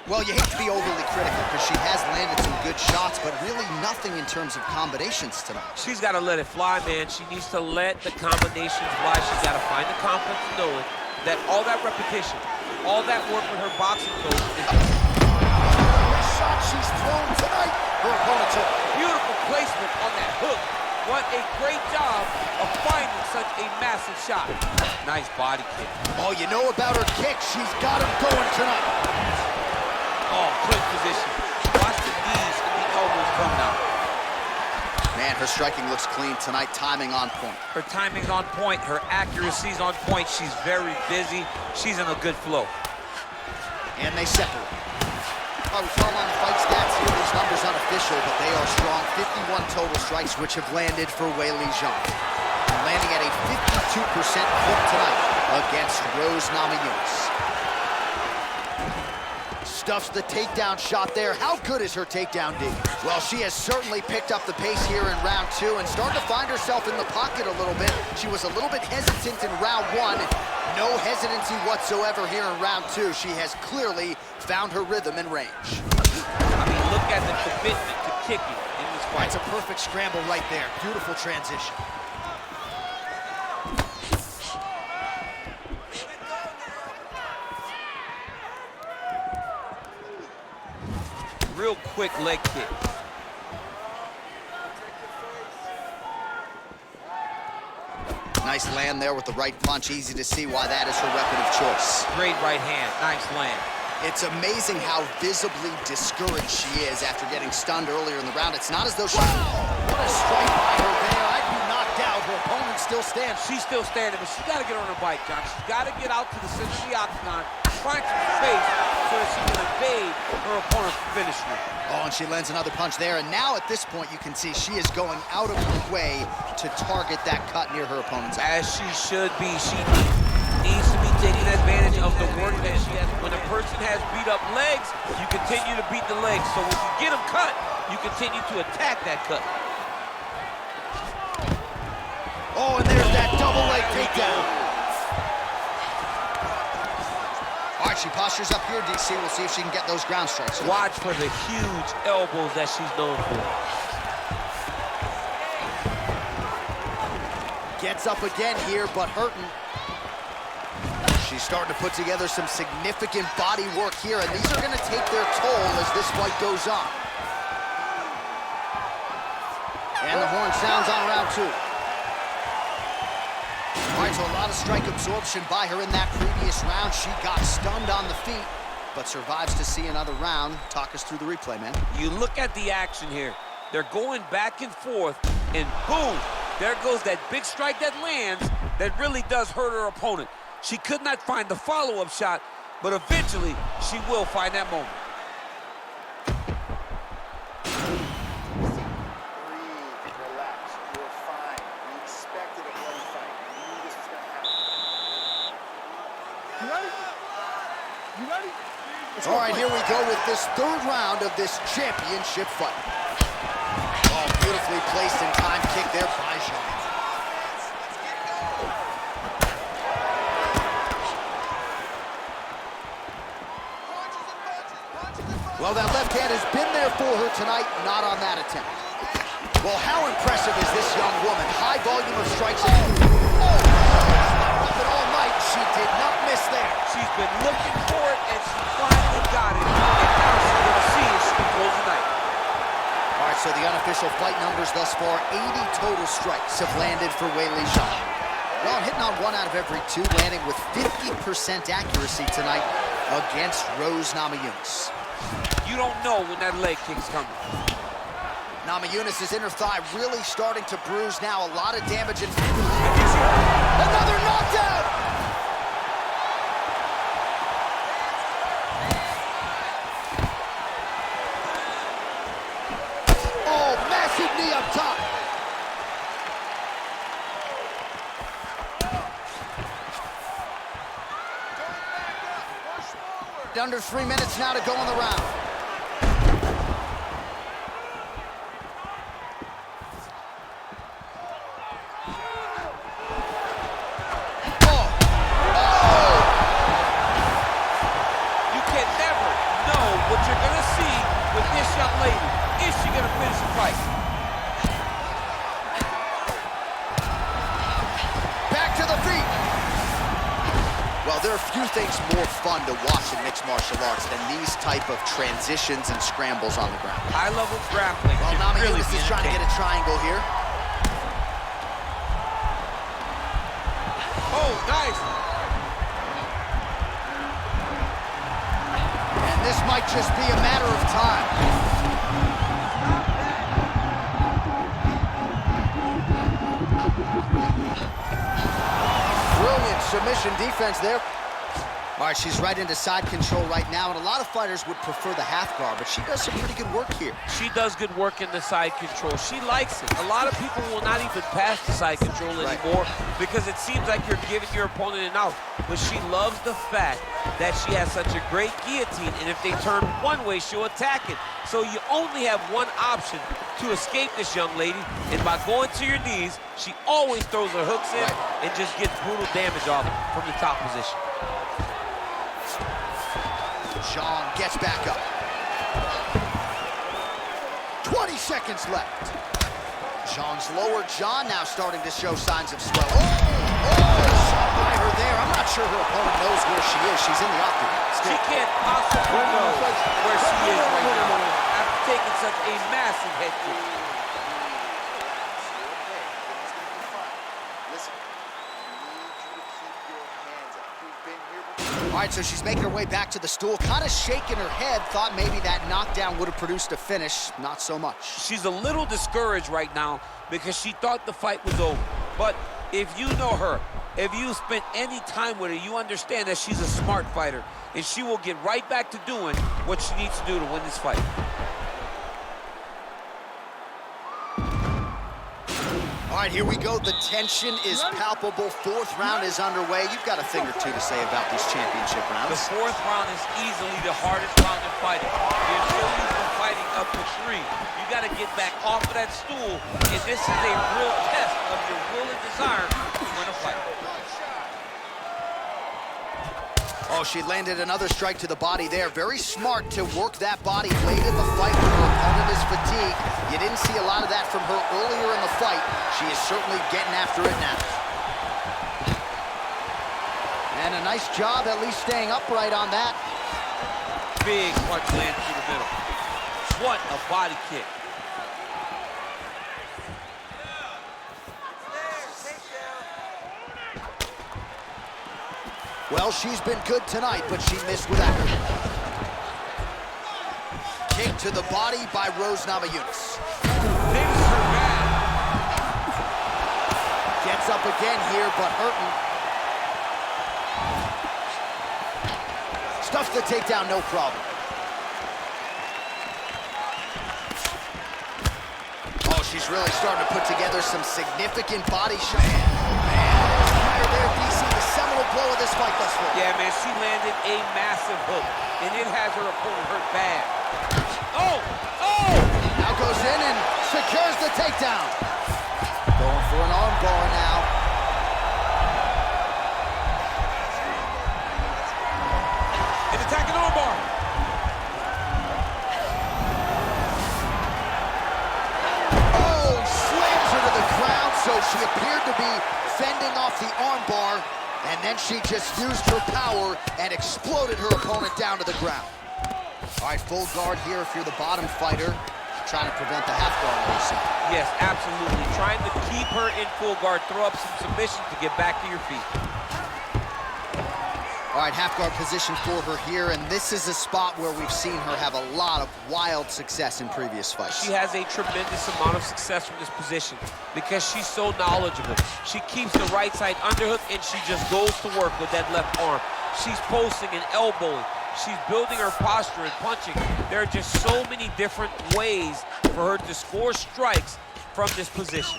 Well, you hate to be overly critical because she has landed some good shots, but really nothing in terms of combinations tonight. She's got to let it fly, man. She needs to let the combinations fly. She's got to find the confidence to know it, that all that repetition, all that work with her boxing coach is... The shot she's thrown tonight, her opponent took. Beautiful placement shot. Nice body kick. Oh, you know about her kick. She's got him going tonight. Oh, quick position. Watch the knees and the elbows come now. Man, her striking looks clean tonight. Timing on point. Her timing's on point. Her accuracy's on point. She's very busy. She's in a good flow. And they separate. We follow on the fight stats here. These numbers unofficial, but they are strong. 51 total strikes, which have landed for Weili Zhang. And landing at a 52% clip tonight against Rose Namajunas. Stuffs the takedown shot there. How good is her takedown, D? Well, she has certainly picked up the pace here in round 2 and started to find herself in the pocket a little bit. She was a little bit hesitant in round 1. No hesitancy whatsoever here in round 2. She has clearly found her rhythm and range. I mean, look at the commitment to kicking in this fight. That's a perfect scramble right there. Beautiful transition. Real quick leg kick. Nice land there with the right punch. Easy to see why that is her weapon of choice. Great right hand. Nice land. It's amazing how visibly discouraged she is after getting stunned earlier in the round. It's not as though she... What a strike by her there. I'd be knocked out. Her opponent still stands. She's still standing, but she's got to get on her bike, John. She's got to get out to the center of the octagon, find some space so that she can evade her opponent's finisher. Oh, and she lands another punch there. And now at this point, you can see she is going out of her way to target that cut near her opponent's eye. As she should be. She needs to be taking advantage of the work that she has. When a person has beat up legs, you continue to beat the legs. So when you get them cut, you continue to attack that cut. Oh, and there's that double leg takedown. All right, she postures up here, DC. We'll see if she can get those ground strikes. Watch for the huge elbows that she's known for. Gets up again here, but hurting. She's starting to put together some significant body work here, and these are going to take their toll as this fight goes on. And the horn sounds on round 2. All right, so a lot of strike absorption by her in that previous round. She got stunned on the feet, but survives to see another round. Talk us through the replay, man. You look at the action here. They're going back and forth, and boom, there goes that big strike that lands that really does hurt her opponent. She could not find the follow-up shot, but eventually she will find that moment. Breathe, relax, you're fine. You expected a bloody fight. You knew this was going to happen. You ready? You ready? All right, here we go with this 3rd round of this championship fight. Oh, beautifully placed and timed kick there by Zhang. Well, that left hand has been there for her tonight, not on that attempt. Well, how impressive is this young woman? High volume of strikes. Oh, all night, she did not miss there. She's been looking for it, and she finally got it. And now she's going to see if she can close the night. All right, so the unofficial fight numbers thus far, 80 total strikes have landed for Weili Zhang. Well, I'm hitting on 1 out of every 2, landing with 50% accuracy tonight against Rose Namajunas. You don't know when that leg kick's coming. Namajunas' inner thigh really starting to bruise now. A lot of damage. And another knockdown! Oh, massive knee up top. Under 3 minutes now to go in the round. You can never know what you're going to see with this young lady. Is she going to finish the fight? Back to the feet. Well, there are few things more fun to watch in mixed martial arts than these type of transitions and scrambles on the ground. High-level grappling. Well, can Namajunas really is trying to get a triangle here. Nice. And this might just be a matter of time. Brilliant submission defense there. All right, she's right into side control right now, and a lot of fighters would prefer the half guard, but she does some pretty good work here. She does good work in the side control. She likes it. A lot of people will not even pass the side control anymore because it seems like you're giving your opponent an out. But she loves the fact that she has such a great guillotine, and if they turn one way, she'll attack it. So you only have one option to escape this young lady, and by going to your knees, she always throws her hooks in and just gets brutal damage off from the top position. Sean gets back up. 20 seconds left. Sean's lower jaw now starting to show signs of swelling. Shot by her there. I'm not sure her opponent knows where she is. She's in the octagon. She can't possibly know where she is right now after taking such a massive head kick. All right, so she's making her way back to the stool, kind of shaking her head, thought maybe that knockdown would have produced a finish. Not so much. She's a little discouraged right now because she thought the fight was over. But if you know her, if you spent any time with her, you understand that she's a smart fighter, and she will get right back to doing what she needs to do to win this fight. All right, here we go. The tension is palpable. Fourth round is underway. You've got a thing or two to say about these championship rounds. The fourth round is easily the hardest round in fighting. You're so used to fighting up to 3. You got to get back off of that stool, and this is a real test of your will and desire to win a fight. Oh, she landed another strike to the body there. Very smart to work that body late in the fight when her opponent is fatigued. You didn't see a lot of that from her earlier in the fight. She is certainly getting after it now. And a nice job at least staying upright on that. Big punch lands through the middle. What a body kick. Well, she's been good tonight, but she missed with that. Kick to the body by Rose Namajunas. Things are bad. Gets up again here, but hurting. Stuffs the takedown, no problem. Oh, she's really starting to put together some significant body shots. Man, there, DC, the seminal blow of this fight thus far. Yeah, man, she landed a massive hook, and it has her opponent hurt bad. Oh! Oh! Now goes in and secures the takedown. Going for an arm bar now. And attacking arm bar. Oh, slams her to the ground, so she appeared to be fending off the arm bar, and then she just used her power and exploded her opponent down to the ground. All right, full guard here if you're the bottom fighter, trying to prevent the half guard on the side. Yes, absolutely. Trying to keep her in full guard, throw up some submissions to get back to your feet. All right, half guard position for her here, and this is a spot where we've seen her have a lot of wild success in previous fights. She has a tremendous amount of success from this position because she's so knowledgeable. She keeps the right side underhook, and she just goes to work with that left arm. She's posting and elbowing. She's building her posture and punching. There are just so many different ways for her to score strikes from this position.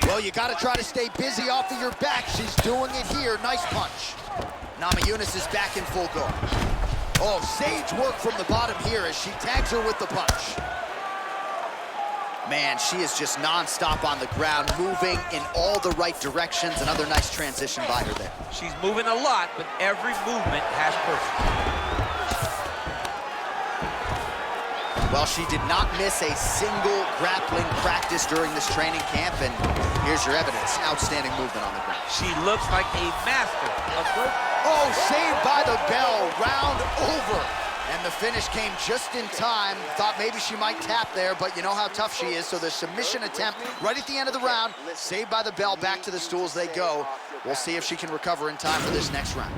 Well, you got to try to stay busy off of your back. She's doing it here. Nice punch. Namajunas is back in full guard. Oh, sage work from the bottom here as she tags her with the punch. Man, she is just non-stop on the ground, moving in all the right directions. Another nice transition by her there. She's moving a lot, but every movement has purpose. Well, she did not miss a single grappling practice during this training camp, and here's your evidence. Outstanding movement on the ground. She looks like a master of growth. Oh, saved by the bell, round over. And the finish came just in time. Thought maybe she might tap there, but you know how tough she is, so the submission attempt right at the end of the round, saved by the bell, back to the stools they go. We'll see if she can recover in time for this next round.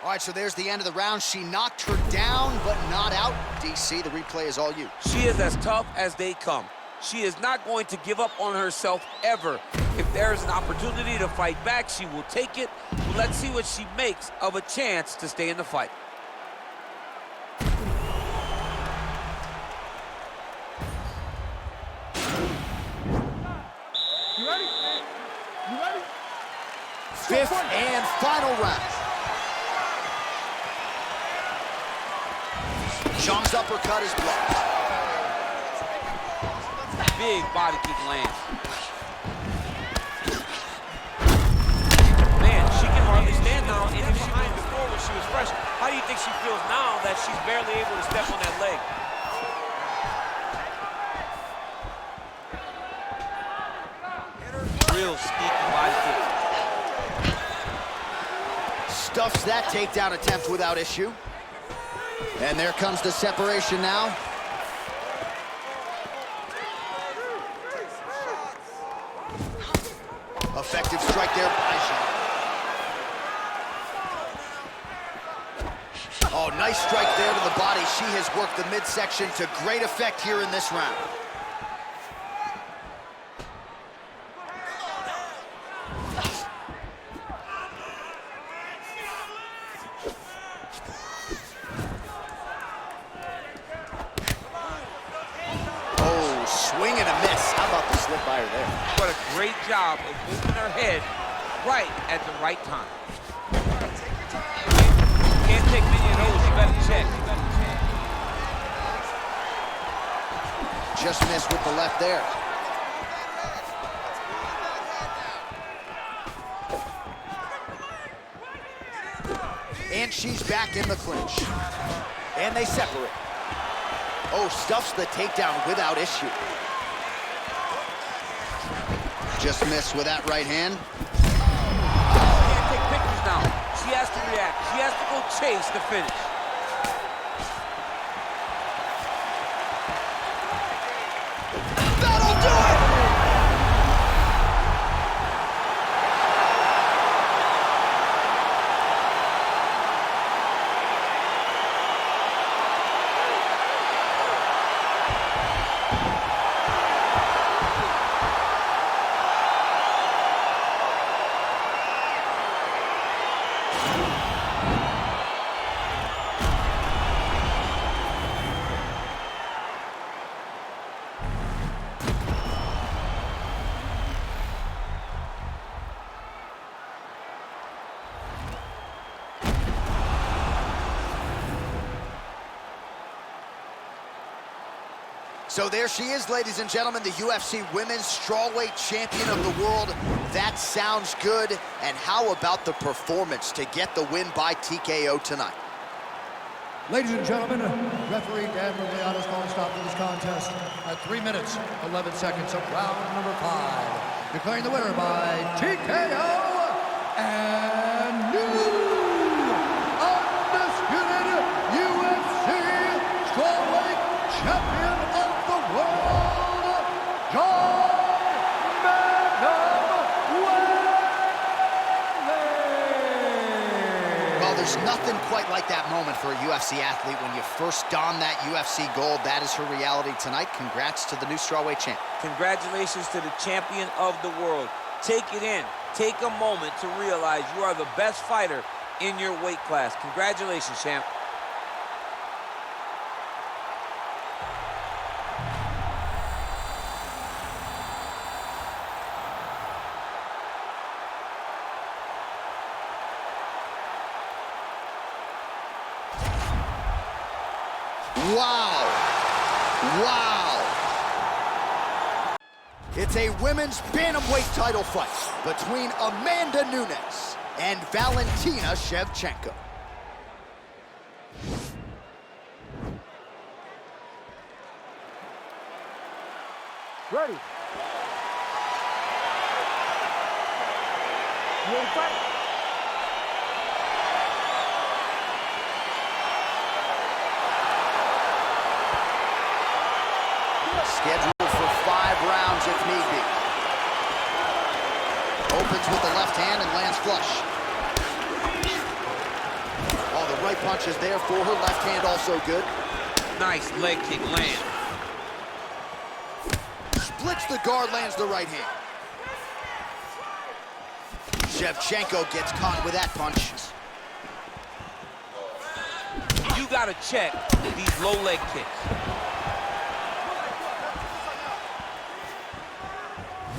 All right, so there's the end of the round. She knocked her down, but not out. DC, the replay is all you. She is as tough as they come. She is not going to give up on herself ever. If there's an opportunity to fight back, she will take it. Let's see what she makes of a chance to stay in the fight. You ready? You ready? Fifth and final round. Zhang's uppercut is blocked. Big body kick lands. Man, she can hardly stand now. And behind before when she was fresh. How do you think she feels now that she's barely able to step on that leg? Real sneaky body kick. Stuffs that takedown attempt without issue. And there comes the separation now. Effective strike there by Zhang. Oh, nice strike there to the body. She has worked the midsection to great effect here in this round. Swing and a miss. How about the slip by her there? What a great job of moving her head right at the right time. Can't take many of those. You better check. Just missed with the left there. And she's back in the clinch. And they separate. Oh, stuffs the takedown without issue. Just missed with that right hand. Can't take pictures now. She has to react. She has to go chase the finish. That'll do it! So there she is, ladies and gentlemen, the UFC Women's Strawweight Champion of the world. That sounds good. And how about the performance to get the win by TKO tonight? Ladies and gentlemen, referee Dan Murray calling stop to this contest at 3 minutes, 11 seconds of round number 5. Declaring the winner by TKO and new undisputed UFC Strawweight Champion of the world, Well, there's nothing quite like that moment for a UFC athlete when you first don that UFC gold. That is her reality tonight. Congrats to the new strawweight champ. Congratulations to the champion of the world. Take it in. Take a moment to realize you are the best fighter in your weight class. Congratulations, champ. Wow. Wow. It's a women's bantamweight title fight between Amanda Nunes and Valentina Shevchenko. Ready. You ready to fight? Scheduled for 5 rounds if need be. Opens with the left hand and lands hands flush. Oh, the right punch is there for her. Left hand also good. Nice leg kick land. Splits the guard, lands the right hand. Shevchenko gets caught with that punch. You gotta check these low leg kicks.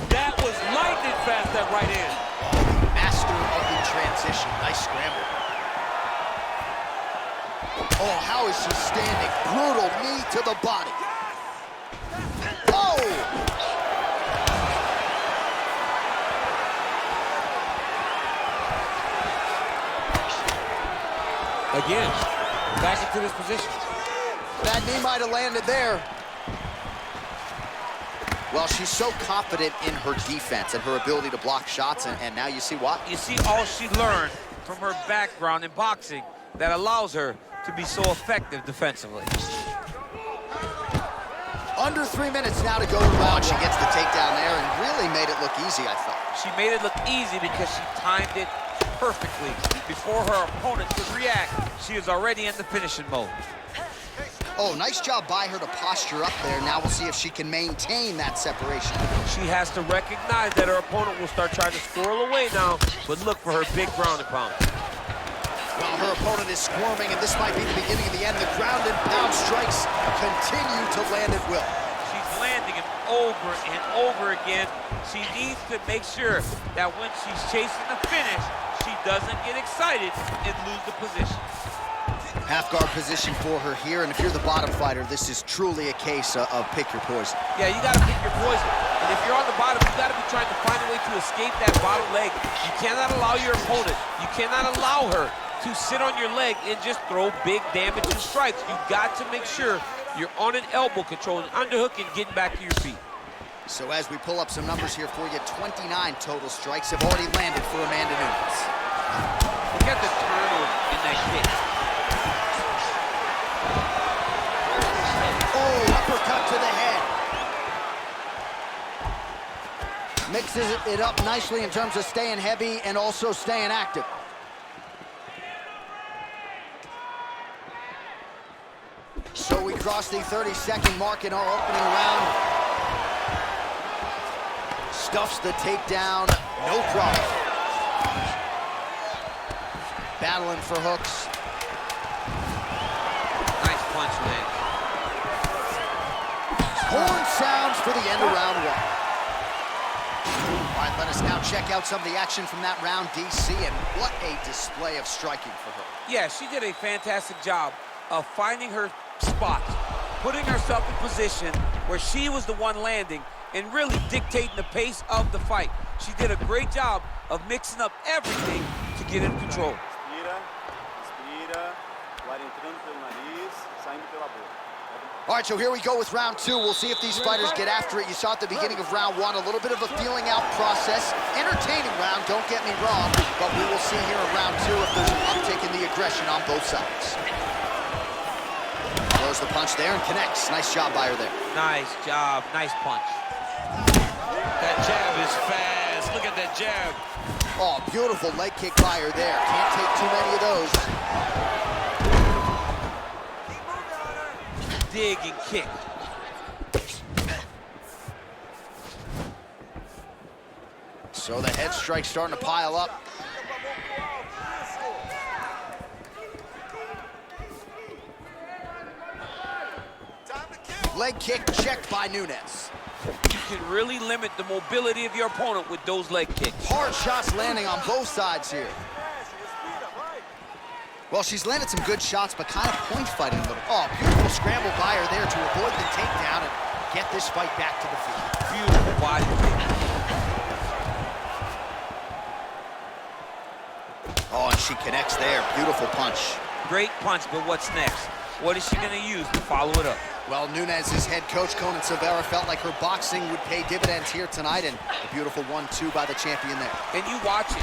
That was lightning fast, that right hand. Master of the transition. Nice scramble. Oh, how is she standing? Brutal knee to the body. Oh! Again, back into this position. That knee might have landed there. Well, she's so confident in her defense and her ability to block shots, and now you see why. You see all she learned from her background in boxing that allows her to be so effective defensively. Under 3 minutes now to go in round. She gets the takedown there and really made it look easy, I thought. She made it look easy because she timed it perfectly. Before her opponent could react, she was already in the finishing mode. Oh, nice job by her to posture up there. Now we'll see if she can maintain that separation. She has to recognize that her opponent will start trying to squirrel away now, but look for her big ground and pound. Well, her opponent is squirming, and this might be the beginning of the end. The ground and pound strikes continue to land at will. She's landing it over and over again. She needs to make sure that when she's chasing the finish, she doesn't get excited and lose the position. Half guard position for her here, and if you're the bottom fighter, this is truly a case of pick your poison. Yeah, you gotta pick your poison. And if you're on the bottom, you gotta be trying to find a way to escape that bottom leg. You cannot allow your opponent, you cannot allow her to sit on your leg and just throw big damaging strikes. You got to make sure you're on an elbow control, an underhook, and getting back to your feet. So as we pull up some numbers here for you, 29 total strikes have already landed for Amanda Nunes. Look at the turnover in that kick. Oh, uppercut to the head. Mixes it up nicely in terms of staying heavy and also staying active. So we crossed the 30-second mark in our opening round. Stuffs the takedown, no problem. Battling for hooks. Nice punch, man. Horn sounds for the end of round one. All right, let us now check out some of the action from that round, DC, and what a display of striking for her. Yeah, she did a fantastic job of finding her spot, putting herself in position where she was the one landing and really dictating the pace of the fight. She did a great job of mixing up everything to get in control. Inspira, inspira, o ar entrando pelo nariz, saindo pela boca. All right, so here we go with round two. We'll see if these fighters get after it. You saw at the beginning of round one, a little bit of a feeling out process. Entertaining round, don't get me wrong, but we will see here in round two if there's an uptick in the aggression on both sides. Throws the punch there and connects. Nice job by her there. Nice job, nice punch. That jab is fast. Look at that jab. Oh, beautiful leg kick by her there. Can't take too many of those. Dig and kick. So the head strike's starting to pile up. Leg kick checked by Nunes. You can really limit the mobility of your opponent with those leg kicks. Hard shots landing on both sides here. Well, she's landed some good shots, but kind of point fighting a little. Oh, beautiful scramble by her there to avoid the takedown and get this fight back to the feet. Beautiful body kick. Oh, and she connects there. Beautiful punch. Great punch, but what's next? What is she gonna use to follow it up? Well, Nunes' head coach, Conan Silveira, felt like her boxing would pay dividends here tonight, and a beautiful 1-2 by the champion there. And you watch it.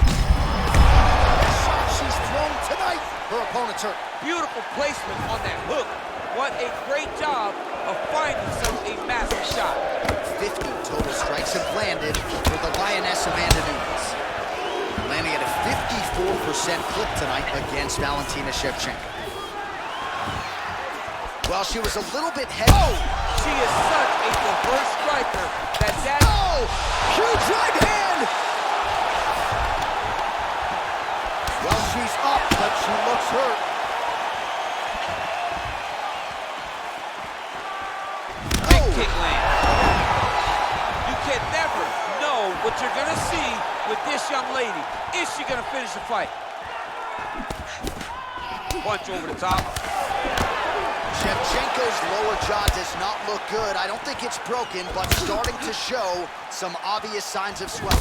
She's thrown tonight. Her opponent's hurt. Beautiful placement on that hook. What a great job of finding a massive shot. 50 total strikes have landed for the Lioness Amanda Nunes. Landing at a 54% clip tonight against Valentina Shevchenko. Well, she was a little bit heavy. Oh! She is such a diverse striker that... Oh! Huge right hand! Well, she's up, but she looks hurt. Big kick land. You can never know what you're gonna see with this young lady. Is she gonna finish the fight? Punch over the top. Shevchenko's lower jaw does not look good. I don't think it's broken, but starting to show some obvious signs of swelling.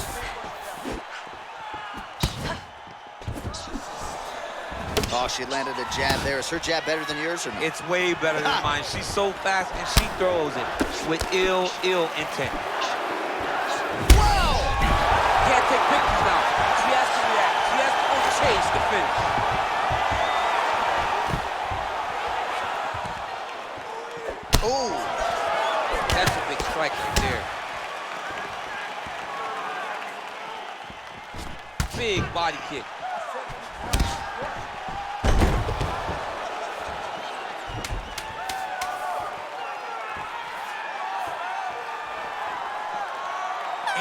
Oh, she landed a jab there. Is her jab better than yours or no? It's way better than mine. She's so fast and she throws it with ill intent. Wow! Can't take pictures now. She has to react. She has to go chase the finish. Oh! That's a big strike right there. Big body kick.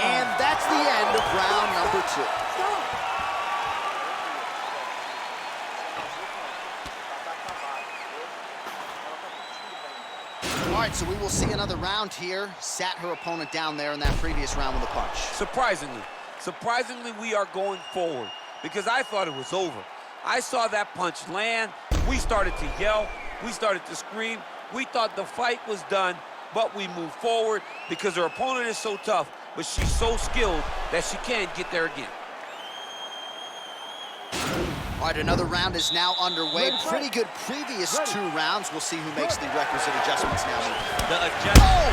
And that's the end of round number 2. All right, so we will see another round here. Sat her opponent down there in that previous round with a punch. Surprisingly, we are going forward because I thought it was over. I saw that punch land. We started to yell. We started to scream. We thought the fight was done, but we moved forward because her opponent is so tough, but she's so skilled that she can't get there again. All right, another round is now underway. Pretty good previous 2 rounds. We'll see who makes the requisite adjustments now. The adjustment. Oh!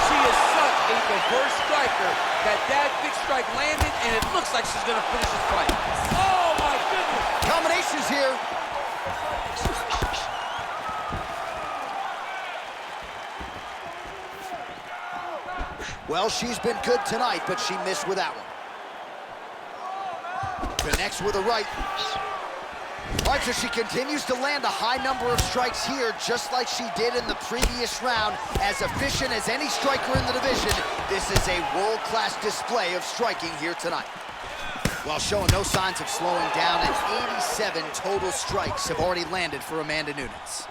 She is such a diverse striker that big strike landed, and it looks like she's gonna finish this fight. Oh my goodness! Combinations here. Well, she's been good tonight, but she missed with that one. Connects with a right. All right, so she continues to land a high number of strikes here, just like she did in the previous round. As efficient as any striker in the division, this is a world-class display of striking here tonight. While showing no signs of slowing down, and 87 total strikes have already landed for Amanda Nunes.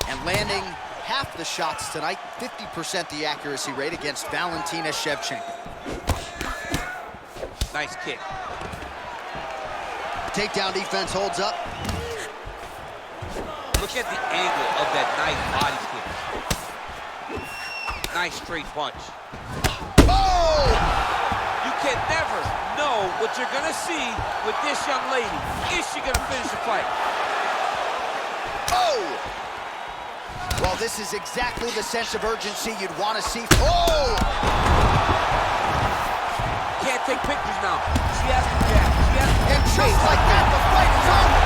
And landing half the shots tonight, 50% the accuracy rate against Valentina Shevchenko. Nice kick. Takedown defense holds up. Look at the angle of that nice body kick. Nice straight punch. Oh! You can never know what you're gonna see with this young lady. Is she gonna finish the fight? Oh! Well, this is exactly the sense of urgency you'd want to see. Oh! Can't take pictures now. She has to react. She has to and just like that, the fight is over.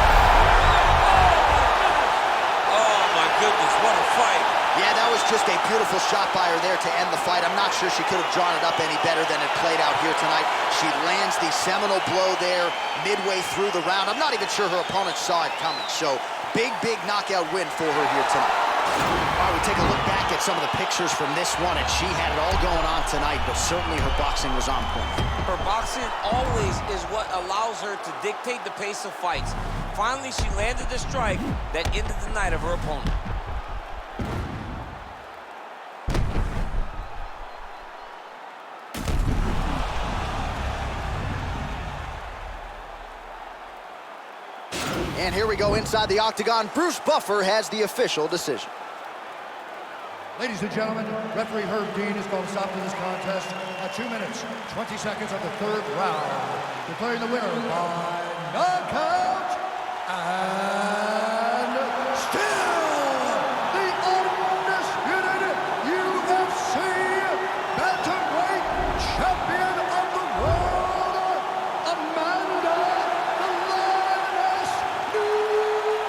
Oh my goodness, what a fight. Yeah, that was just a beautiful shot by her there to end the fight. I'm not sure she could have drawn it up any better than it played out here tonight. She lands the seminal blow there midway through the round. I'm not even sure her opponent saw it coming. So, big knockout win for her here tonight. All right, we take a look back at some of the pictures from this one, and she had it all going on tonight, but certainly her boxing was on point. Her boxing always is what allows her to dictate the pace of fights. Finally, she landed the strike that ended the night of her opponent. And here we go inside the octagon. Bruce Buffer has the official decision. Ladies and gentlemen, referee Herb Dean is going to stop to this contest at 2 minutes, 20 seconds of the 3rd round, declaring the winner by knockout and still the undisputed UFC bantamweight champion of the world, Amanda the Lioness Nunes.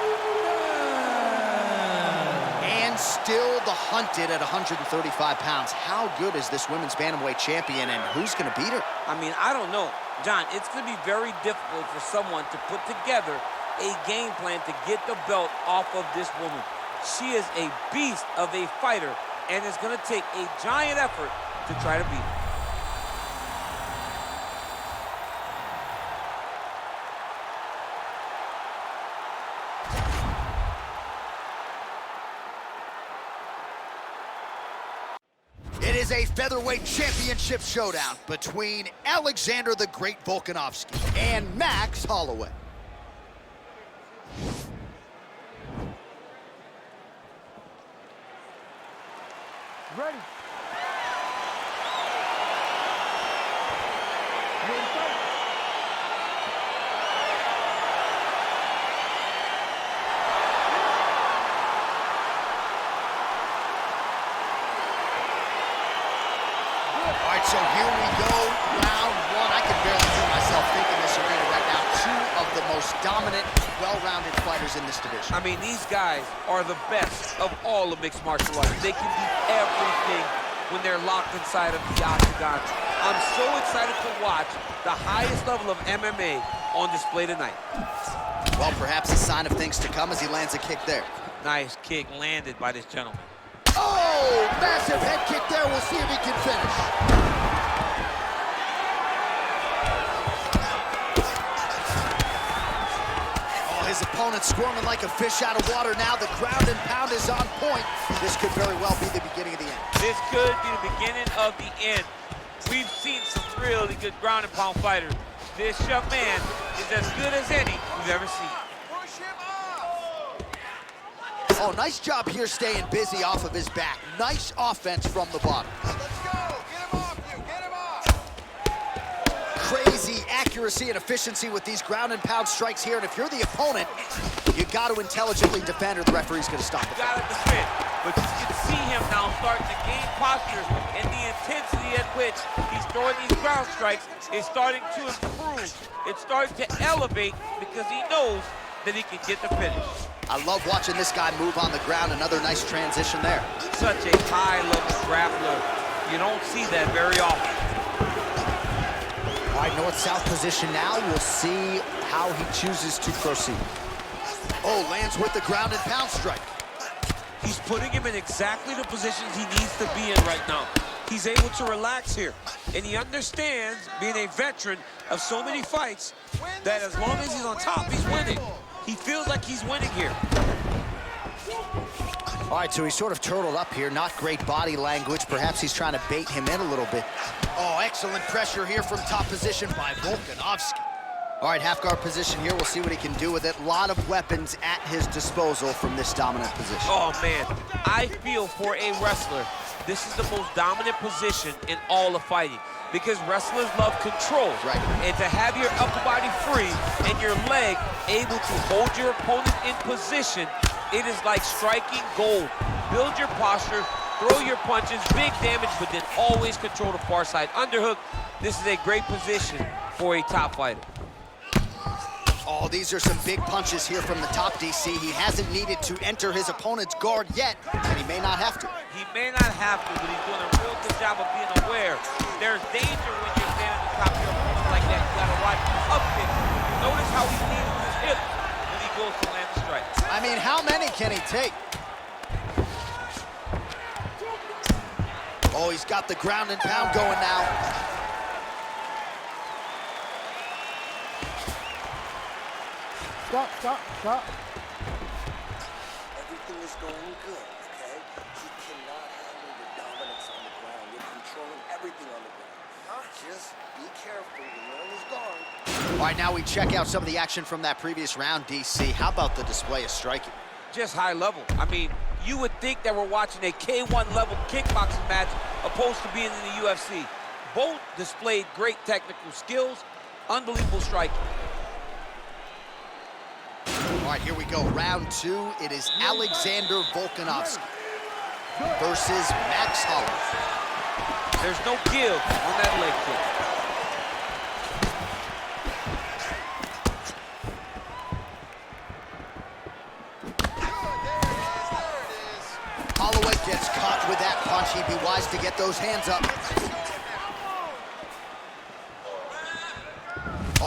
And still the hunted at 135 pounds. How good is this women's bantamweight champion, and who's going to beat her? I mean, I don't know. John, it's going to be very difficult for someone to put together a game plan to get the belt off of this woman. She is a beast of a fighter, and it's going to take a giant effort to try to beat her. It is a featherweight championship showdown between Alexander the Great Volkanovski and Max Holloway. Ready. All right, so here we go, round one. I can barely feel myself thinking this arena right now. Two of the most dominant, well-rounded fighters in this division. I mean, these guys are the best of all of mixed martial arts. They can do everything when they're locked inside of the octagon. I'm so excited to watch the highest level of MMA on display tonight. Well, perhaps a sign of things to come as he lands a kick there. Nice kick landed by this gentleman. Oh, massive head kick there. We'll see if he can finish. Oh, his opponent squirming like a fish out of water now. The ground and pound is on point. This could very well be the beginning of the end. This could be the beginning of the end. We've seen some really good ground and pound fighters. This young man is as good as any we've ever seen. Oh, nice job here staying busy off of his back. Nice offense from the bottom. Let's go. Get him off you. Get him off. Crazy accuracy and efficiency with these ground and pound strikes here. And if you're the opponent, you got to intelligently defend or the referee's going to stop it. Got it to spin. But you can see him now starting to gain posture, and the intensity at which he's throwing these ground strikes is starting to improve. It's starting to elevate because he knows that he can get the finish. I love watching this guy move on the ground. Another nice transition there. Such a high-level grappler. You don't see that very often. All right, north-south position now. We'll see how he chooses to proceed. Oh, lands with the ground and pound strike. He's putting him in exactly the positions he needs to be in right now. He's able to relax here, and he understands, being a veteran of so many fights, that as long as he's on top, he's winning. He feels like he's winning here. All right, so he's sort of turtled up here. Not great body language. Perhaps he's trying to bait him in a little bit. Oh, excellent pressure here from top position by Volkanovski. All right, half guard position here. We'll see what he can do with it. A lot of weapons at his disposal from this dominant position. Oh, man. I feel for a wrestler, this is the most dominant position in all of fighting, because wrestlers love control. Right. And to have your upper body free and your leg able to hold your opponent in position, it is like striking gold. Build your posture, throw your punches, big damage, but then always control the far side underhook. This is a great position for a top fighter. Oh, these are some big punches here from the top, DC. He hasn't needed to enter his opponent's guard yet, and he may not have to. He may not have to, but he's doing a real good job of being aware. There's danger when you're standing at the top of your opponent like that. You gotta watch his up kick. Notice how he leans his hips when he goes to land the strike. I mean, how many can he take? Oh, he's got the ground and pound going now. Stop. Everything is going good, okay? You cannot handle the dominance on the ground. You're controlling everything on the ground. Just be careful when you're on his guard. All right, now we check out some of the action from that previous round, DC. How about the display of striking? Just high level. I mean, you would think that we're watching a K1 level kickboxing match opposed to being in the UFC. Both displayed great technical skills, unbelievable striking. All right, here we go. Round two. It is Alexander Volkanovski versus Max Holloway. There's no give on that leg kick. Holloway gets caught with that punch. He'd be wise to get those hands up.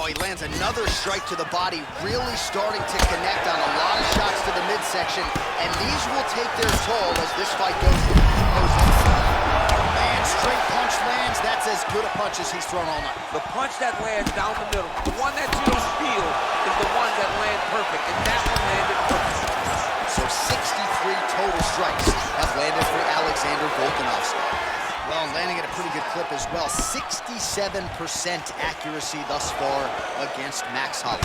Oh, he lands another strike to the body, really starting to connect on a lot of shots to the midsection, and these will take their toll as this fight goes inside. Man, straight punch lands. That's as good a punch as he's thrown all night. The punch that lands down the middle, the one that you don't feel, is the one that lands perfect, and that one landed perfect. So 63 total strikes have landed for Alexander Volkanovski. Well, landing at a pretty good clip as well. 67% accuracy thus far against Max Holloway.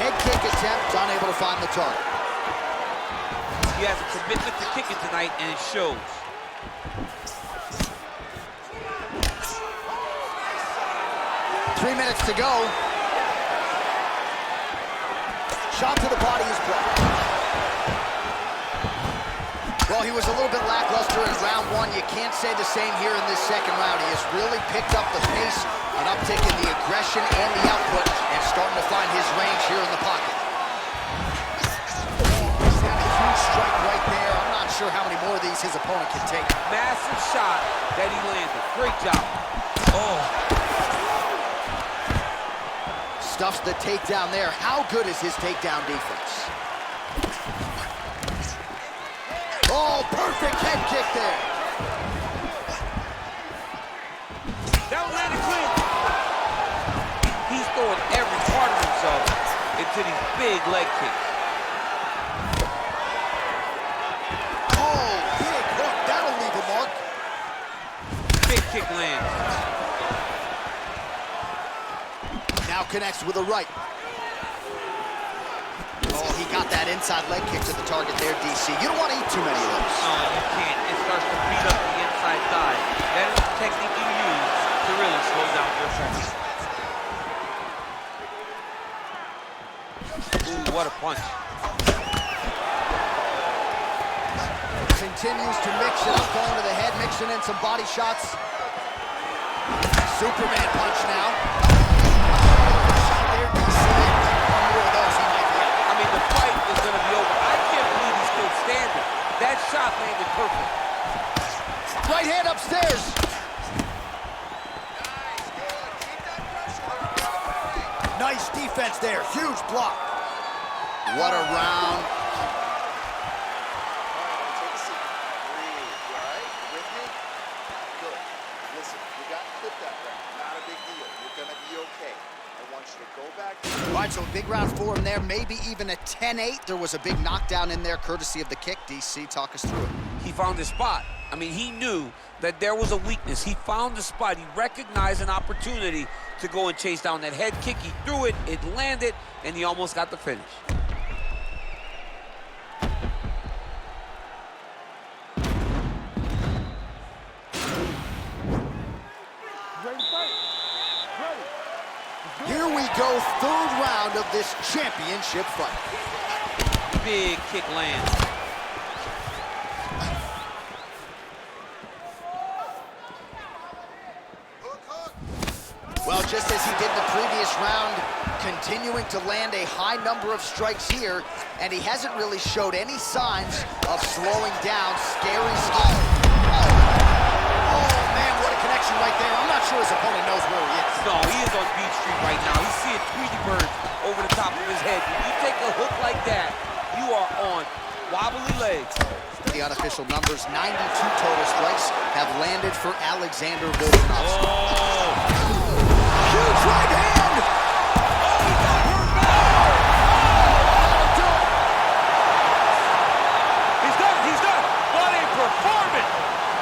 Head kick attempt, unable to find the target. He has a commitment to kicking tonight, and it shows. Three minutes to go. Shot to the body is blocked. Well, he was a little bit lackluster in round one. You can't say the same here in this second round. He has really picked up the pace, an uptick in the aggression and the output, and starting to find his range here in the pocket. He's got a huge strike right there. I'm not sure how many more of these his opponent can take. Massive shot that he landed. Great job. Oh. Stuffs the takedown there. How good is his takedown defense? Oh, perfect head kick there. That was landed clean. He's throwing every part of himself into these big leg kicks. Oh, big hook. That'll leave a mark. Big kick lands. Now connects with a right. Oh, he got that inside leg kick to the target there, DC. You don't want to eat too many of those. No, you can't. It starts to beat up the inside thigh. That is the technique you use to really slow down your opponent. Ooh, what a punch. Continues to mix it up, going to the head, mixing in some body shots. Superman punch now. Shot there, DC. One more of those, he might be out. I mean, the fight is going to be over. I can't believe he's still standing. That shot landed perfect. Right hand upstairs. Nice defense there. Huge block. What a round. Take a seat. Breathe. You all right? You with me? Good. Listen, you got clipped that round. Not a big deal. You're going to be okay. I want you to go back. All right, so a big round for him there. Maybe even a 10-8. There was a big knockdown in there, courtesy of the kick. DC, talk us through it. He found his spot. I mean, he knew that there was a weakness. He found the spot. He recognized an opportunity to go and chase down that head kick. He threw it, it landed, and he almost got the finish. Here we go, third round of this championship fight. Big kick lands. Well, just as he did the previous round, continuing to land a high number of strikes here, and he hasn't really showed any signs of slowing down. Scary stuff. Oh, man, what a connection right there. I'm not sure his opponent knows where he is. No, he is on Beach Street right now. He's seeing Tweety birds over the top of his head. When you take a hook like that, you are on wobbly legs. The unofficial numbers, 92 total strikes have landed for Alexander Volkanovski. Oh! Huge right hand! Oh, he got hurt bad! That'll do it. He's done! What a performance!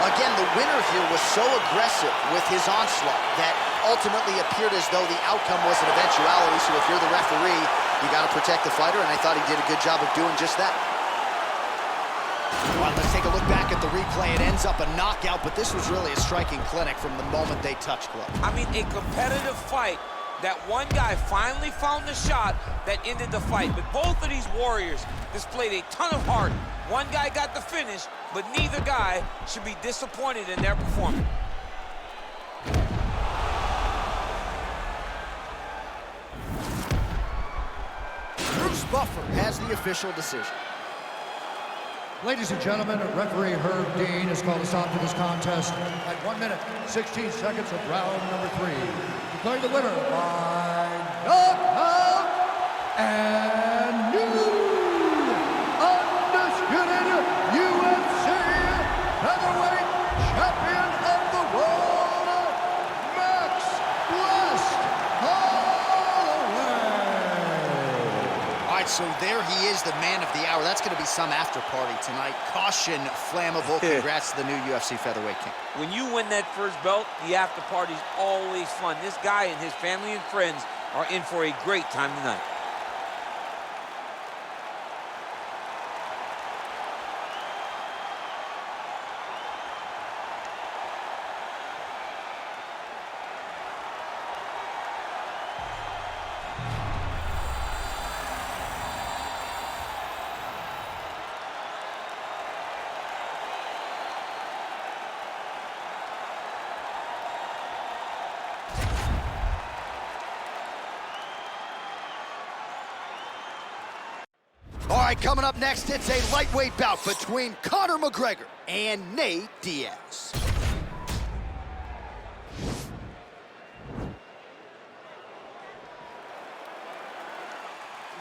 Again, the winner here was so aggressive with his onslaught that ultimately appeared as though the outcome was an eventuality. So if you're the referee, you got to protect the fighter, and I thought he did a good job of doing just that. All right, let's take a look back at the replay. It ends up a knockout, but this was really a striking clinic from the moment they touched gloves. I mean, a competitive fight. That one guy finally found the shot that ended the fight. But both of these warriors displayed a ton of heart. One guy got the finish, but neither guy should be disappointed in their performance. Bruce Buffer has the official decision. Ladies and gentlemen, referee Herb Dean has called a stop to this contest at 1 minute, 16 seconds of round number 3. Declaring the winner by knockout and new undisputed UFC featherweight champion of the world, Max West Holloway. All right, so there he is, the man of the hour. That's going to be some after party tonight. Caution, flammable. Congrats to the new UFC featherweight king. When you win that first belt, the after party's always fun. This guy and his family and friends are in for a great time tonight. All right, coming up next, it's a lightweight bout between Conor McGregor and Nate Diaz.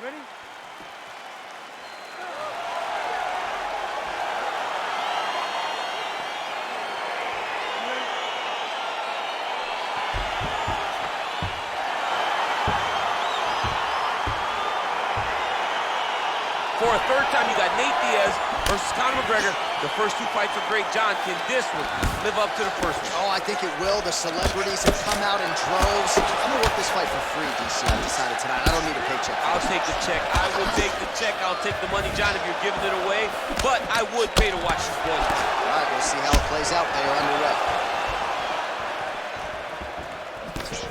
Ready? For a third time, you got Nate Diaz versus Conor McGregor. The first two fights were great. John, can this one live up to the first one? Oh, I think it will. The celebrities have come out in droves. I'm going to work this fight for free, DC. I decided tonight. I don't need a paycheck. I'll take the check. I will take the check. I'll take the money, John, if you're giving it away. But I would pay to watch this boys. All right, we'll see how it plays out. They are underway.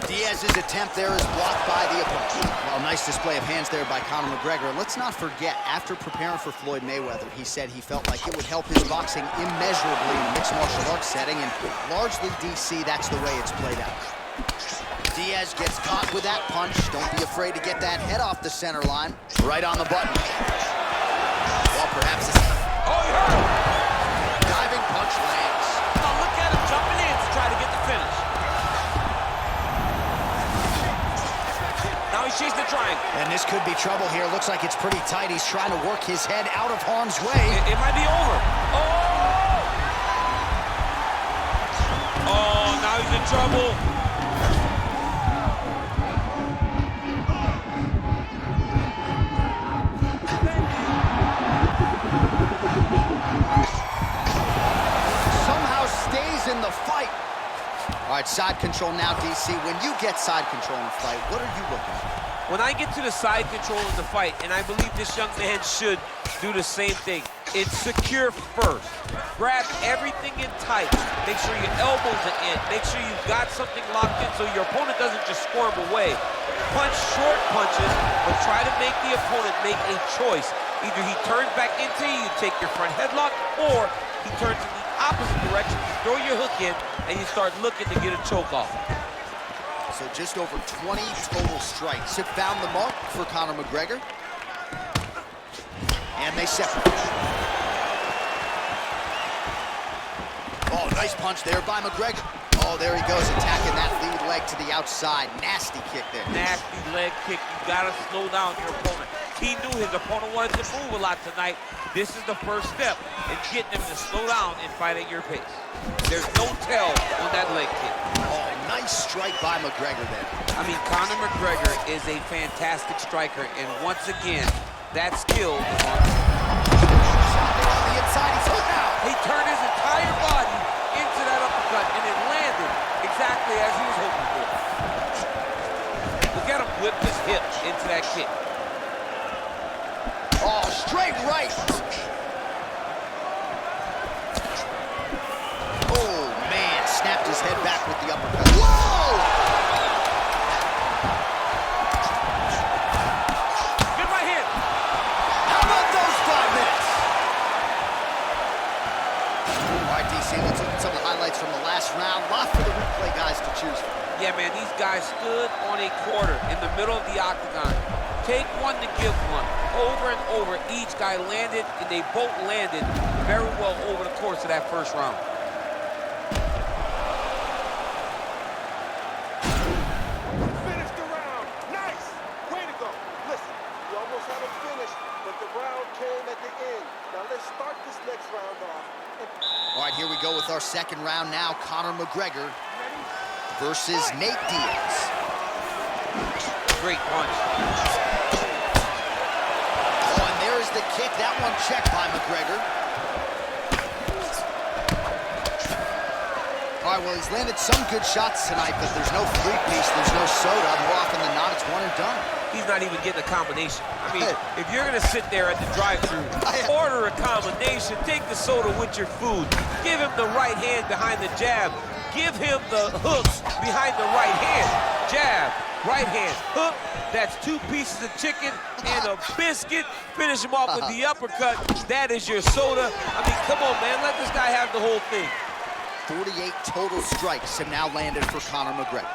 Diaz's attempt there is blocked by the opponent. Well, nice display of hands there by Conor McGregor. Let's not forget, after preparing for Floyd Mayweather, he said he felt like it would help his boxing immeasurably in a mixed martial arts setting, and largely, DC, that's the way it's played out. Diaz gets caught with that punch. Don't be afraid to get that head off the center line. Right on the button. Well, perhaps it's... Oh, he hurt him! Diving punch lands. Now look at him jumping in to try to get the finish. Now he's chasing the triangle. And this could be trouble here. Looks like it's pretty tight. He's trying to work his head out of harm's way. It might be over. Oh! Oh, now he's in trouble. Somehow stays in the fight. All right, side control now, DC. When you get side control in a fight, what are you looking for? When I get to the side control in the fight, and I believe this young man should do the same thing, it's secure first. Grab everything in tight. Make sure your elbows are in. Make sure you've got something locked in so your opponent doesn't just squirm away. Punch short punches, but try to make the opponent make a choice. Either he turns back into you, you take your front headlock, or he turns in the opposite direction, you throw your hook in, and you start looking to get a choke off. So just over 20 total strikes have found the mark for Conor McGregor. And they separate. Oh, nice punch there by McGregor. Oh, there he goes, attacking that lead leg to the outside. Nasty kick there. Nasty leg kick. You gotta slow down your opponent. He knew his opponent wanted to move a lot tonight. This is the first step in getting him to slow down and fight at your pace. There's no tell on that leg kick. Oh, nice strike by McGregor there. I mean, Conor McGregor is a fantastic striker, and once again, that skill is on the inside, he's hooked out. He turned his entire body into that uppercut, and it landed exactly as he was hoping for. Look at him whip his hip into that kick. Oh, straight right. Oh, man, snapped his head back with the uppercut. Whoa! Good right hand. How about those 5 minutes? All right, DC, let's look at some of the highlights from the last round. Lot for the replay guys to choose from. Yeah, man, these guys stood on a quarter in the middle of the octagon. Take one to give one. Over and over, each guy landed, and they both landed very well over the course of that first round. Finish the round. Nice. Way to go. Listen, you almost had it finished, but the round came at the end. Now let's start this next round off. All right, here we go with our second round now. Conor McGregor versus Nate Diaz. Great punch. Oh, and there's the kick. That one checked by McGregor. All right, well, he's landed some good shots tonight, but there's no three-piece, there's no soda. More often than not, it's one and done. He's not even getting a combination. I mean, if you're gonna sit there at the drive-thru, order a combination, take the soda with your food, give him the right hand behind the jab, give him the hooks behind the right hand, jab, right hand, hook. That's 2 pieces of chicken and a biscuit. Finish him off with the uppercut. That is your soda. I mean, come on, man, let this guy have the whole thing. 48 total strikes have now landed for Conor McGregor.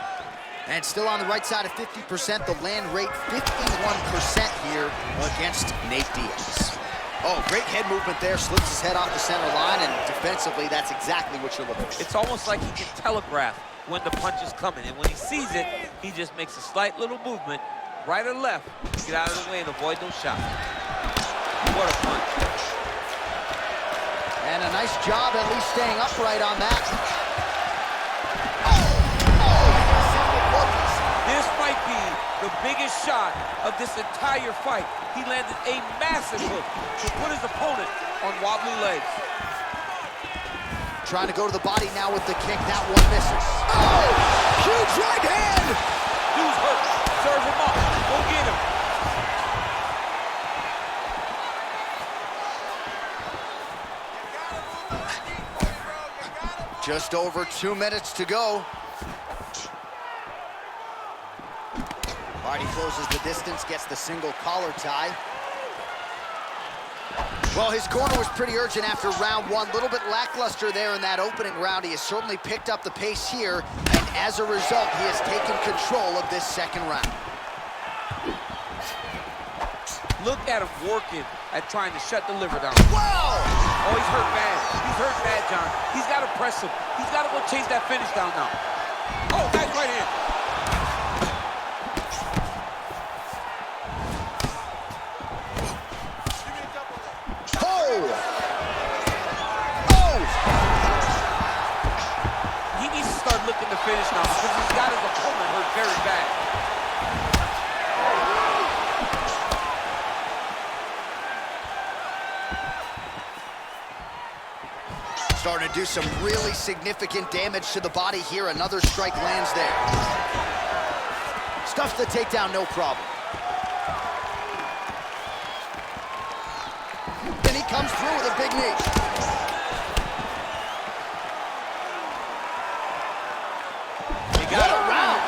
And still on the right side of 50%, the land rate 51% here against Nate Diaz. Oh, great head movement there, slips his head off the center line, and defensively, that's exactly what you're looking for. It's almost like he can telegraph when the punch is coming, and when he sees it, he just makes a slight little movement, right or left, to get out of the way and avoid those shots. What a punch. And a nice job at least staying upright on that. This might be the biggest shot of this entire fight. He landed a massive hook to put his opponent on wobbly legs. Trying to go to the body now with the kick. That one misses. Oh! Huge right hand! Dude's hurt. Serve him up. Go get him. Just over 2 minutes to go. All right, he closes the distance, gets the single collar tie. Well, his corner was pretty urgent after round one. A little bit lackluster there in that opening round. He has certainly picked up the pace here, and as a result, he has taken control of this second round. Look at him working at trying to shut the liver down. Wow! Oh, he's hurt bad. He's hurt bad, John. He's got to press him. He's got to go chase that finish down now. Oh, nice right hand. He needs to start looking to finish now because he's got his opponent hurt very bad. Starting to do some really significant damage to the body here. Another strike lands there. Stuffs the takedown, no problem. Then he comes through with a big knee. He got it. Round.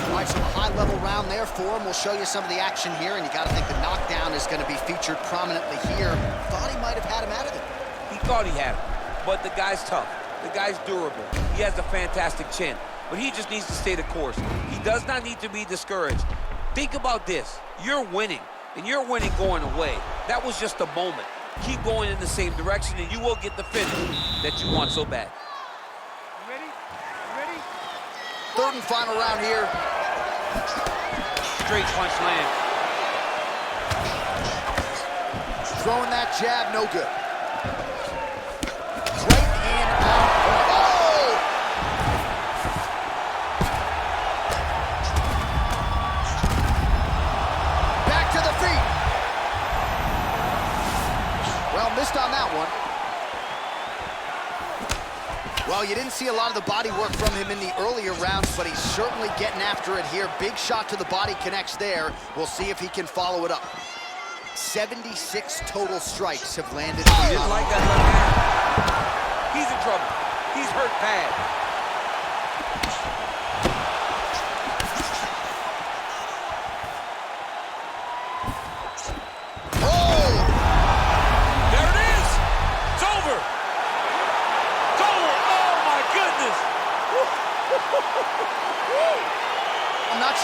All right, so a high-level round there for him. We'll show you some of the action here, and you got to think the knockdown is going to be featured prominently here. Thought he might have had him out of it. He thought he had him, but the guy's tough. The guy's durable. He has a fantastic chin, but he just needs to stay the course. He does not need to be discouraged. Think about this. You're winning, and you're winning going away. That was just a moment. Keep going in the same direction, and you will get the finish that you want so bad. You ready? You ready? Third and final round here. Straight punch land. Throwing that jab, no good. Right hand on point. Oh! Back to the feet. Well, missed on that one. Well, you didn't see a lot of the body work from him in the earlier rounds, but he's certainly getting after it here. Big shot to the body connects there. We'll see if he can follow it up. 76 total strikes have landed. He didn't like that left hand. He's in trouble. He's hurt bad. Oh!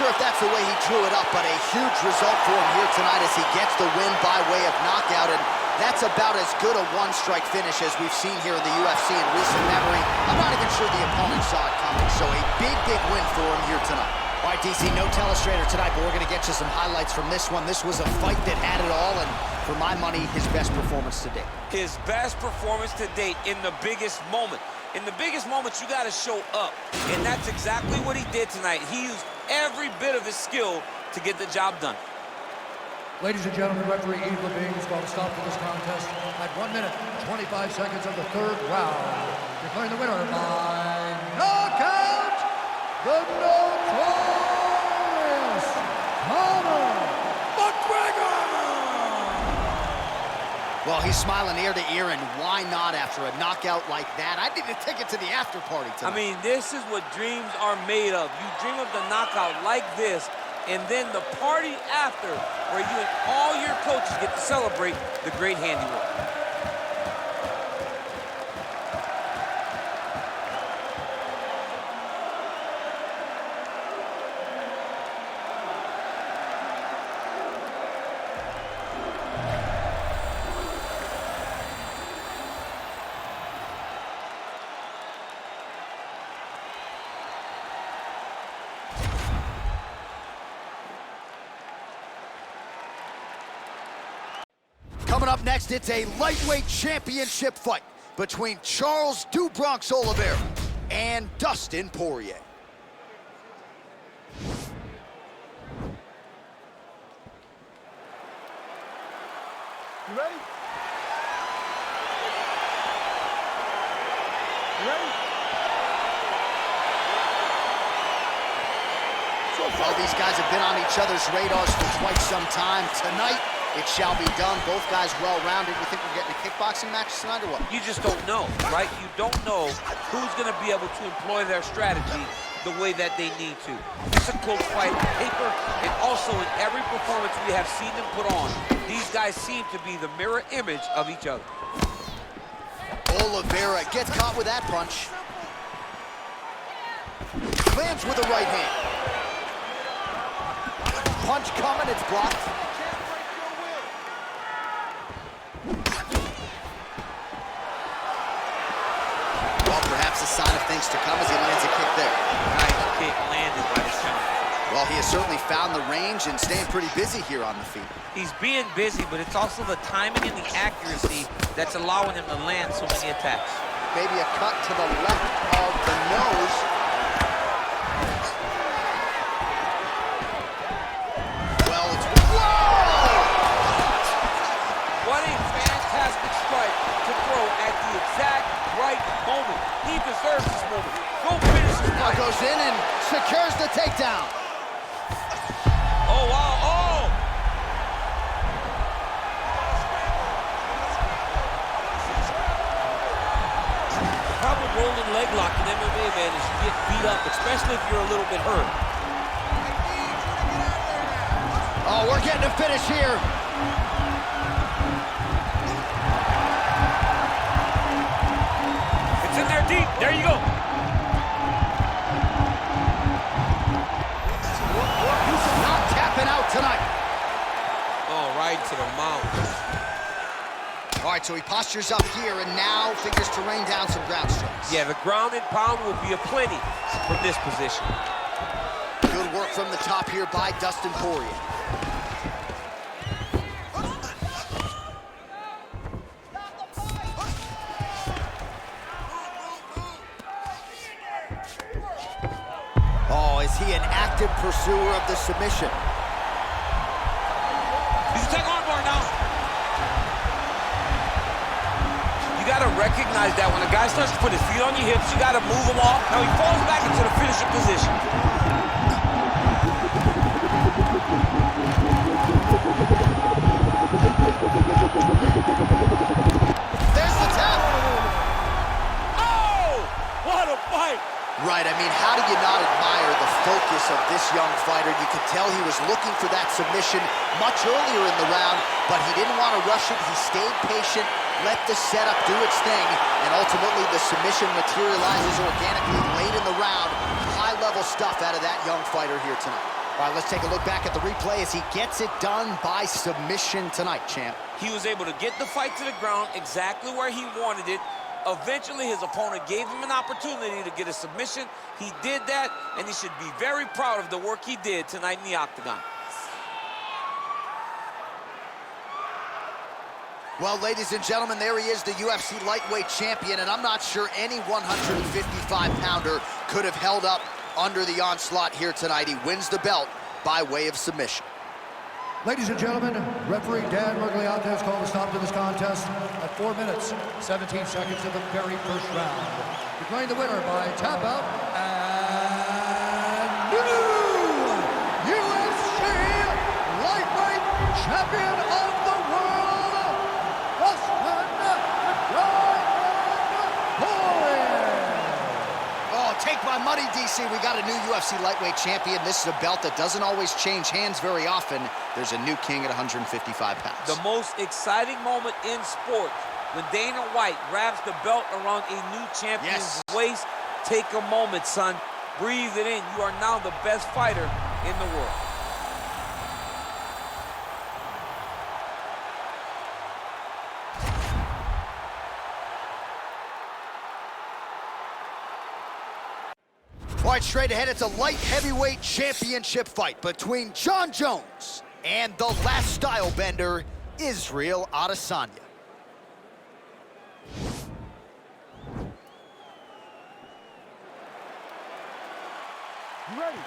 sure if that's the way he drew it up, but a huge result for him here tonight as he gets the win by way of knockout, and that's about as good a one-strike finish as we've seen here in the UFC in recent memory. I'm not even sure the opponent saw it coming, so a big, big win for him here tonight. All right, DC, no telestrator tonight, but we're going to get you some highlights from this one. This was a fight that had it all, and for my money, his best performance to date. His best performance to date in the biggest moment. In the biggest moments, you got to show up, and that's exactly what he did tonight. He used every bit of his skill to get the job done. Ladies and gentlemen, referee Eve Levine is going to stop to this contest at 1 minute, 25 seconds of the third round. Declaring the winner by knockout, the notorious Conor McGregor! Well, he's smiling ear to ear, and why not after a knockout like that? I need a ticket to the after party tonight. I mean, this is what dreams are made of. You dream of the knockout like this, and then the party after, where you and all your coaches get to celebrate the great handiwork. Coming up next, it's a lightweight championship fight between Charles "Do Bronx" Oliveira and Dustin Poirier. You ready? You ready? Well, these guys have been on each other's radars for quite some time. Tonight, it shall be done. Both guys well-rounded. You think we're getting a kickboxing match tonight or what? You just don't know, right? You don't know who's going to be able to employ their strategy the way that they need to. It's a close fight on paper, and also in every performance we have seen them put on, these guys seem to be the mirror image of each other. Oliveira gets caught with that punch. Lands with the right hand. Punch coming, it's blocked. Well, perhaps a sign of things to come as he lands a kick there. Nice kick landed by the challenger. Well, he has certainly found the range and staying pretty busy here on the feet. He's being busy, but it's also the timing and the accuracy that's allowing him to land so many attacks. Maybe a cut to the left of the nose. Well, it's... Whoa! What a fantastic strike to throw at the exact right moment. He deserves this moment. Go finish his Now fight. goes in and secures the takedown. Oh, wow. Oh! Proper rolling leg lock in MMA, man, is you get beat up, especially if you're a little bit hurt. Oh, we're getting a finish here. It's in there deep. There you go. Not tapping out tonight. Oh, right to the mouth. All right, so he postures up here and now figures to rain down some ground strikes. Yeah, the ground and pound will be aplenty from this position. Good work from the top here by Dustin Poirier. Oh, is he an active pursuer of the submission? He's taking on bar now. You gotta recognize that when a guy starts to put his feet on your hips, you gotta move him off. Now he falls back into the finishing position. There's the tap. Oh, what a fight. Right, I mean, how do you not admire the focus of this young fighter? You could tell he was looking for that submission much earlier in the round, but he didn't want to rush it. He stayed patient, let the setup do its thing, and ultimately the submission materializes organically late in the round. High-level stuff out of that young fighter here tonight. All right, let's take a look back at the replay as he gets it done by submission tonight, champ. He was able to get the fight to the ground exactly where he wanted it. Eventually, his opponent gave him an opportunity to get a submission. He did that, and he should be very proud of the work he did tonight in the octagon. Well, ladies and gentlemen, there he is, the UFC Lightweight Champion, and I'm not sure any 155-pounder could have held up under the onslaught here tonight. He wins the belt by way of submission. Ladies and gentlemen, referee Dan Murgliante has called a stop to this contest at 4 minutes, 17 seconds of the very first round. Declaring the winner by tap out and new UFC Lightweight Champion of the world, Oh, take my money, DC. We got a new UFC Lightweight Champion. This is a belt that doesn't always change hands very often. There's a new king at 155 pounds. The most exciting moment in sports, when Dana White wraps the belt around a new champion's waist. Take a moment, son. Breathe it in. You are now the best fighter in the world. All right, straight ahead, it's a light heavyweight championship fight between Jon Jones and the last style bender, Israel Adesanya. You ready?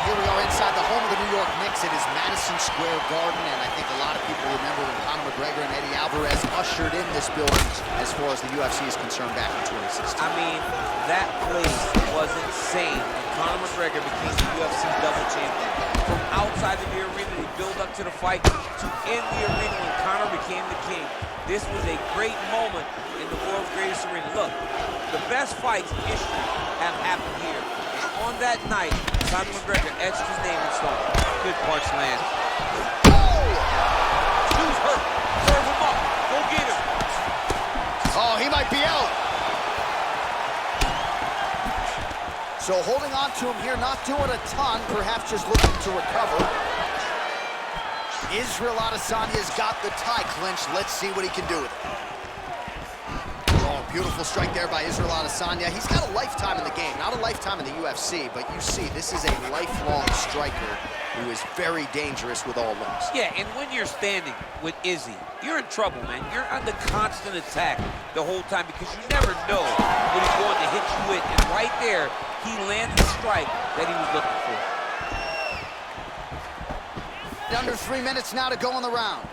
Here we are inside the home of the New York Knicks. It is Madison Square Garden, and I think a lot of people remember when Conor McGregor and Eddie Alvarez ushered in this building as far as the UFC is concerned back in 2016. I mean, that place was insane when Conor McGregor became the UFC double champion. From outside of the arena, they build up to the fight, to in the arena when Conor became the king. This was a great moment in the world's greatest arena. Look, the best fights in history have happened here. And on that night, Conor McGregor etched his name in stone. Good punch land. Oh! Dude's hurt. Serve him up. Go get him. Oh, he might be out. So holding on to him here, not doing a ton, perhaps just looking to recover. Israel Adesanya's got the tie clinched. Let's see what he can do with it. Oh, beautiful strike there by Israel Adesanya. He's got a lifetime in the game, not a lifetime in the UFC, but you see, this is a lifelong striker who is very dangerous with all limbs. Yeah, and when you're standing with Izzy, you're in trouble, man. You're under constant attack the whole time because you never know what he's going to hit you with. And right there, he landed the strike that he was looking for. Under 3 minutes now to go in the round.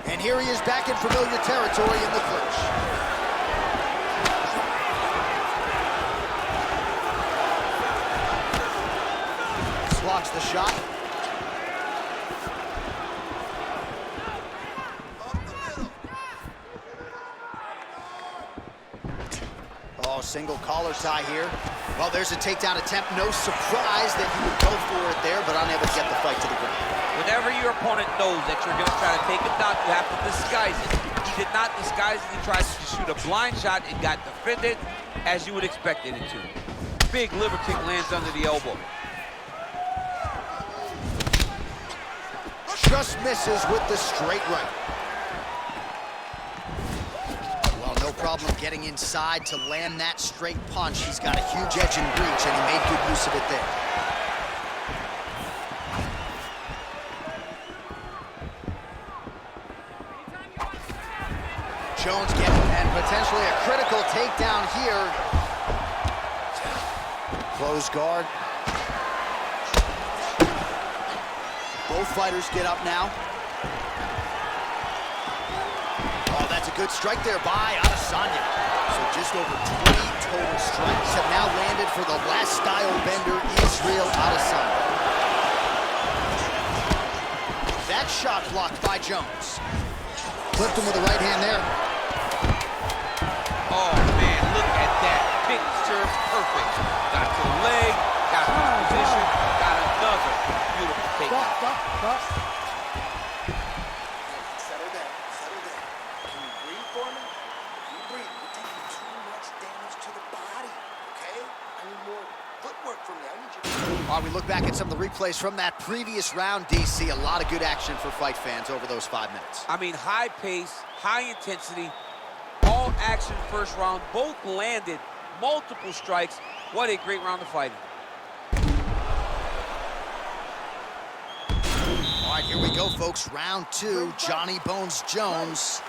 And here he is back in familiar territory in the clinch. Blocks the shot. Oh, single collar tie here. Well, there's a takedown attempt. No surprise that he would go for it there, but unable to get the fight to the ground. Whenever your opponent knows that you're going to try to take him down, you have to disguise it. He did not disguise it. He tried to shoot a blind shot and got defended as you would expect it to. Big liver kick lands under the elbow. Just misses with the straight right. Well, no problem getting inside to land that straight punch. He's got a huge edge and reach, and he made good use of it there. Jones getting, and potentially a critical takedown here. Close guard. Both fighters get up now. Oh, that's a good strike there by Adesanya. So just over 20 total strikes have now landed for the last style bender, Israel Adesanya. That shot blocked by Jones. Clipped him with the right hand there. Oh, man, look at that. Picture perfect. Got to the leg, got to the position, got to All right, we look back at some of the replays from that previous round, DC. A lot of good action for fight fans over those 5 minutes. I mean, high pace, high intensity, all action first round. Both landed multiple strikes. What a great round of fighting. All right, here we go, folks. Round 2, Johnny Bones Jones.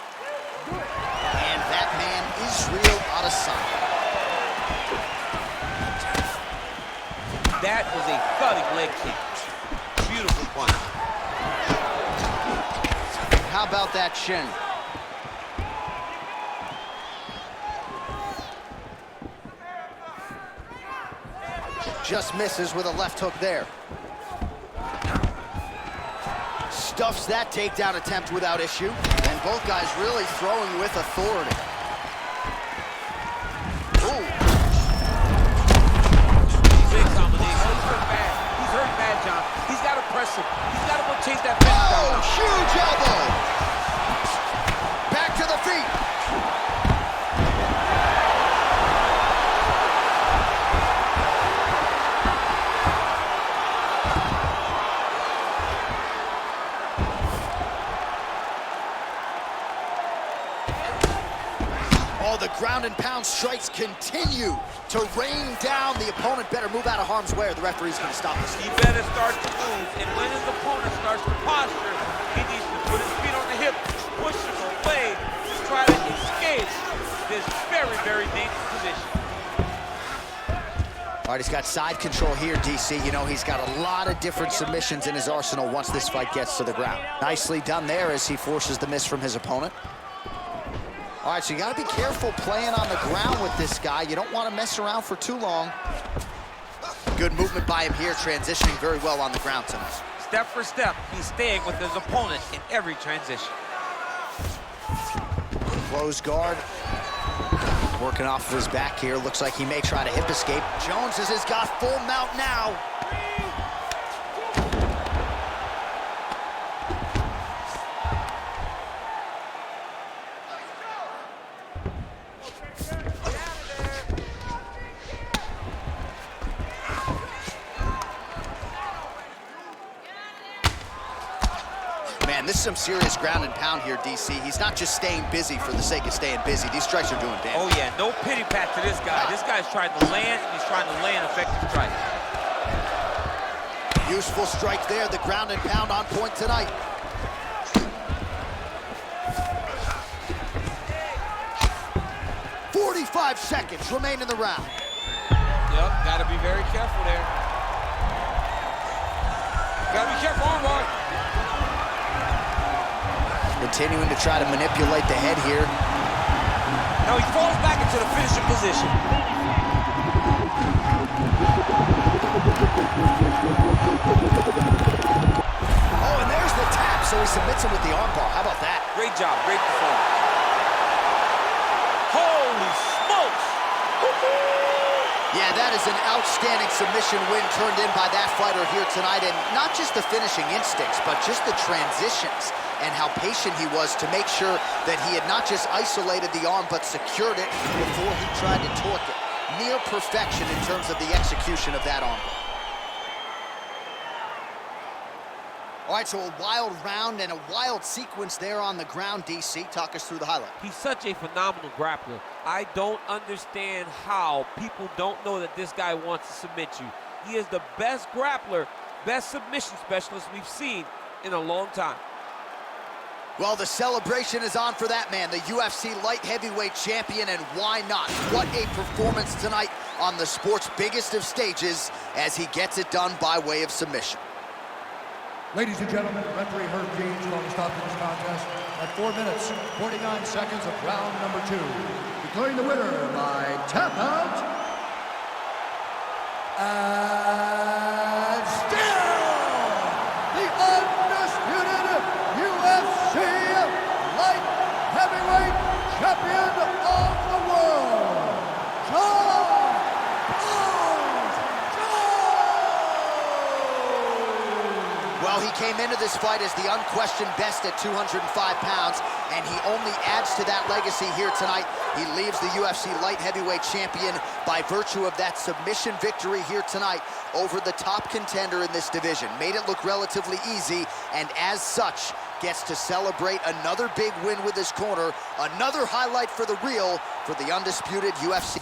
And that man, Israel Adesanya. That was a thudding leg kick. Beautiful punch. How about that shin? Just misses with a left hook there. Stuffs that takedown attempt without issue. And both guys really throwing with authority. Ooh. Big combination. He's hurt bad. He's hurt bad, John. He's got to press him. He's got to go chase that fence down. Oh, huge elbow. Back to the feet. Oh, the ground and pound strikes continue to rain down. The opponent better move out of harm's way or the referee's going to stop this. He better start to move, and when his opponent starts to posture, he needs to put his feet on the hip, push him away, to try to escape this very, very dangerous position. All right, he's got side control here, DC. You know, he's got a lot of different submissions in his arsenal once this fight gets to the ground. Nicely done there as he forces the miss from his opponent. All right, so you got to be careful playing on the ground with this guy. You don't want to mess around for too long. Good movement by him here, transitioning very well on the ground tonight. Step for step, he's staying with his opponent in every transition. Closed guard. Working off of his back here. Looks like he may try to hip escape. Jones has got full mount now. Man, this is some serious ground and pound here, DC. He's not just staying busy for the sake of staying busy. These strikes are doing damage. Oh, yeah, no pity pat to this guy. This guy's trying to land, and he's trying to land effective strike. Useful strike there. The ground and pound on point tonight. "45 seconds remain in the round." Yep, got to be very careful there. Got to be careful, armbar. Continuing to try to manipulate the head here. Now he falls back into the finishing position. Oh, and there's the tap, so he submits him with the armbar. How about that? Great job, great performance. Holy smokes! Yeah, that is an outstanding submission win turned in by that fighter here tonight. And not just the finishing instincts, but just the transitions and how patient he was to make sure that he had not just isolated the arm, but secured it before he tried to torque it. Near perfection in terms of the execution of that armbar. All right, so a wild round and a wild sequence there on the ground, DC. Talk us through the highlight. He's such a phenomenal grappler. I don't understand how people don't know that this guy wants to submit you. He is the best grappler, best submission specialist we've seen in a long time. Well, the celebration is on for that man, the UFC light heavyweight champion, and why not? What a performance tonight on the sport's biggest of stages as he gets it done by way of submission. Ladies and gentlemen, referee Herb James will stop this contest at 4 minutes, 49 seconds of round number 2. Declaring the winner by tap out, and still the undisputed UFC light heavyweight champion of the world, Well, he came into this fight as the unquestioned best at 205 pounds, and he only adds to that legacy here tonight. He leaves the UFC light heavyweight champion by virtue of that submission victory here tonight over the top contender in this division. Made it look relatively easy, and as such, gets to celebrate another big win with his corner, another highlight for the reel for the undisputed UFC.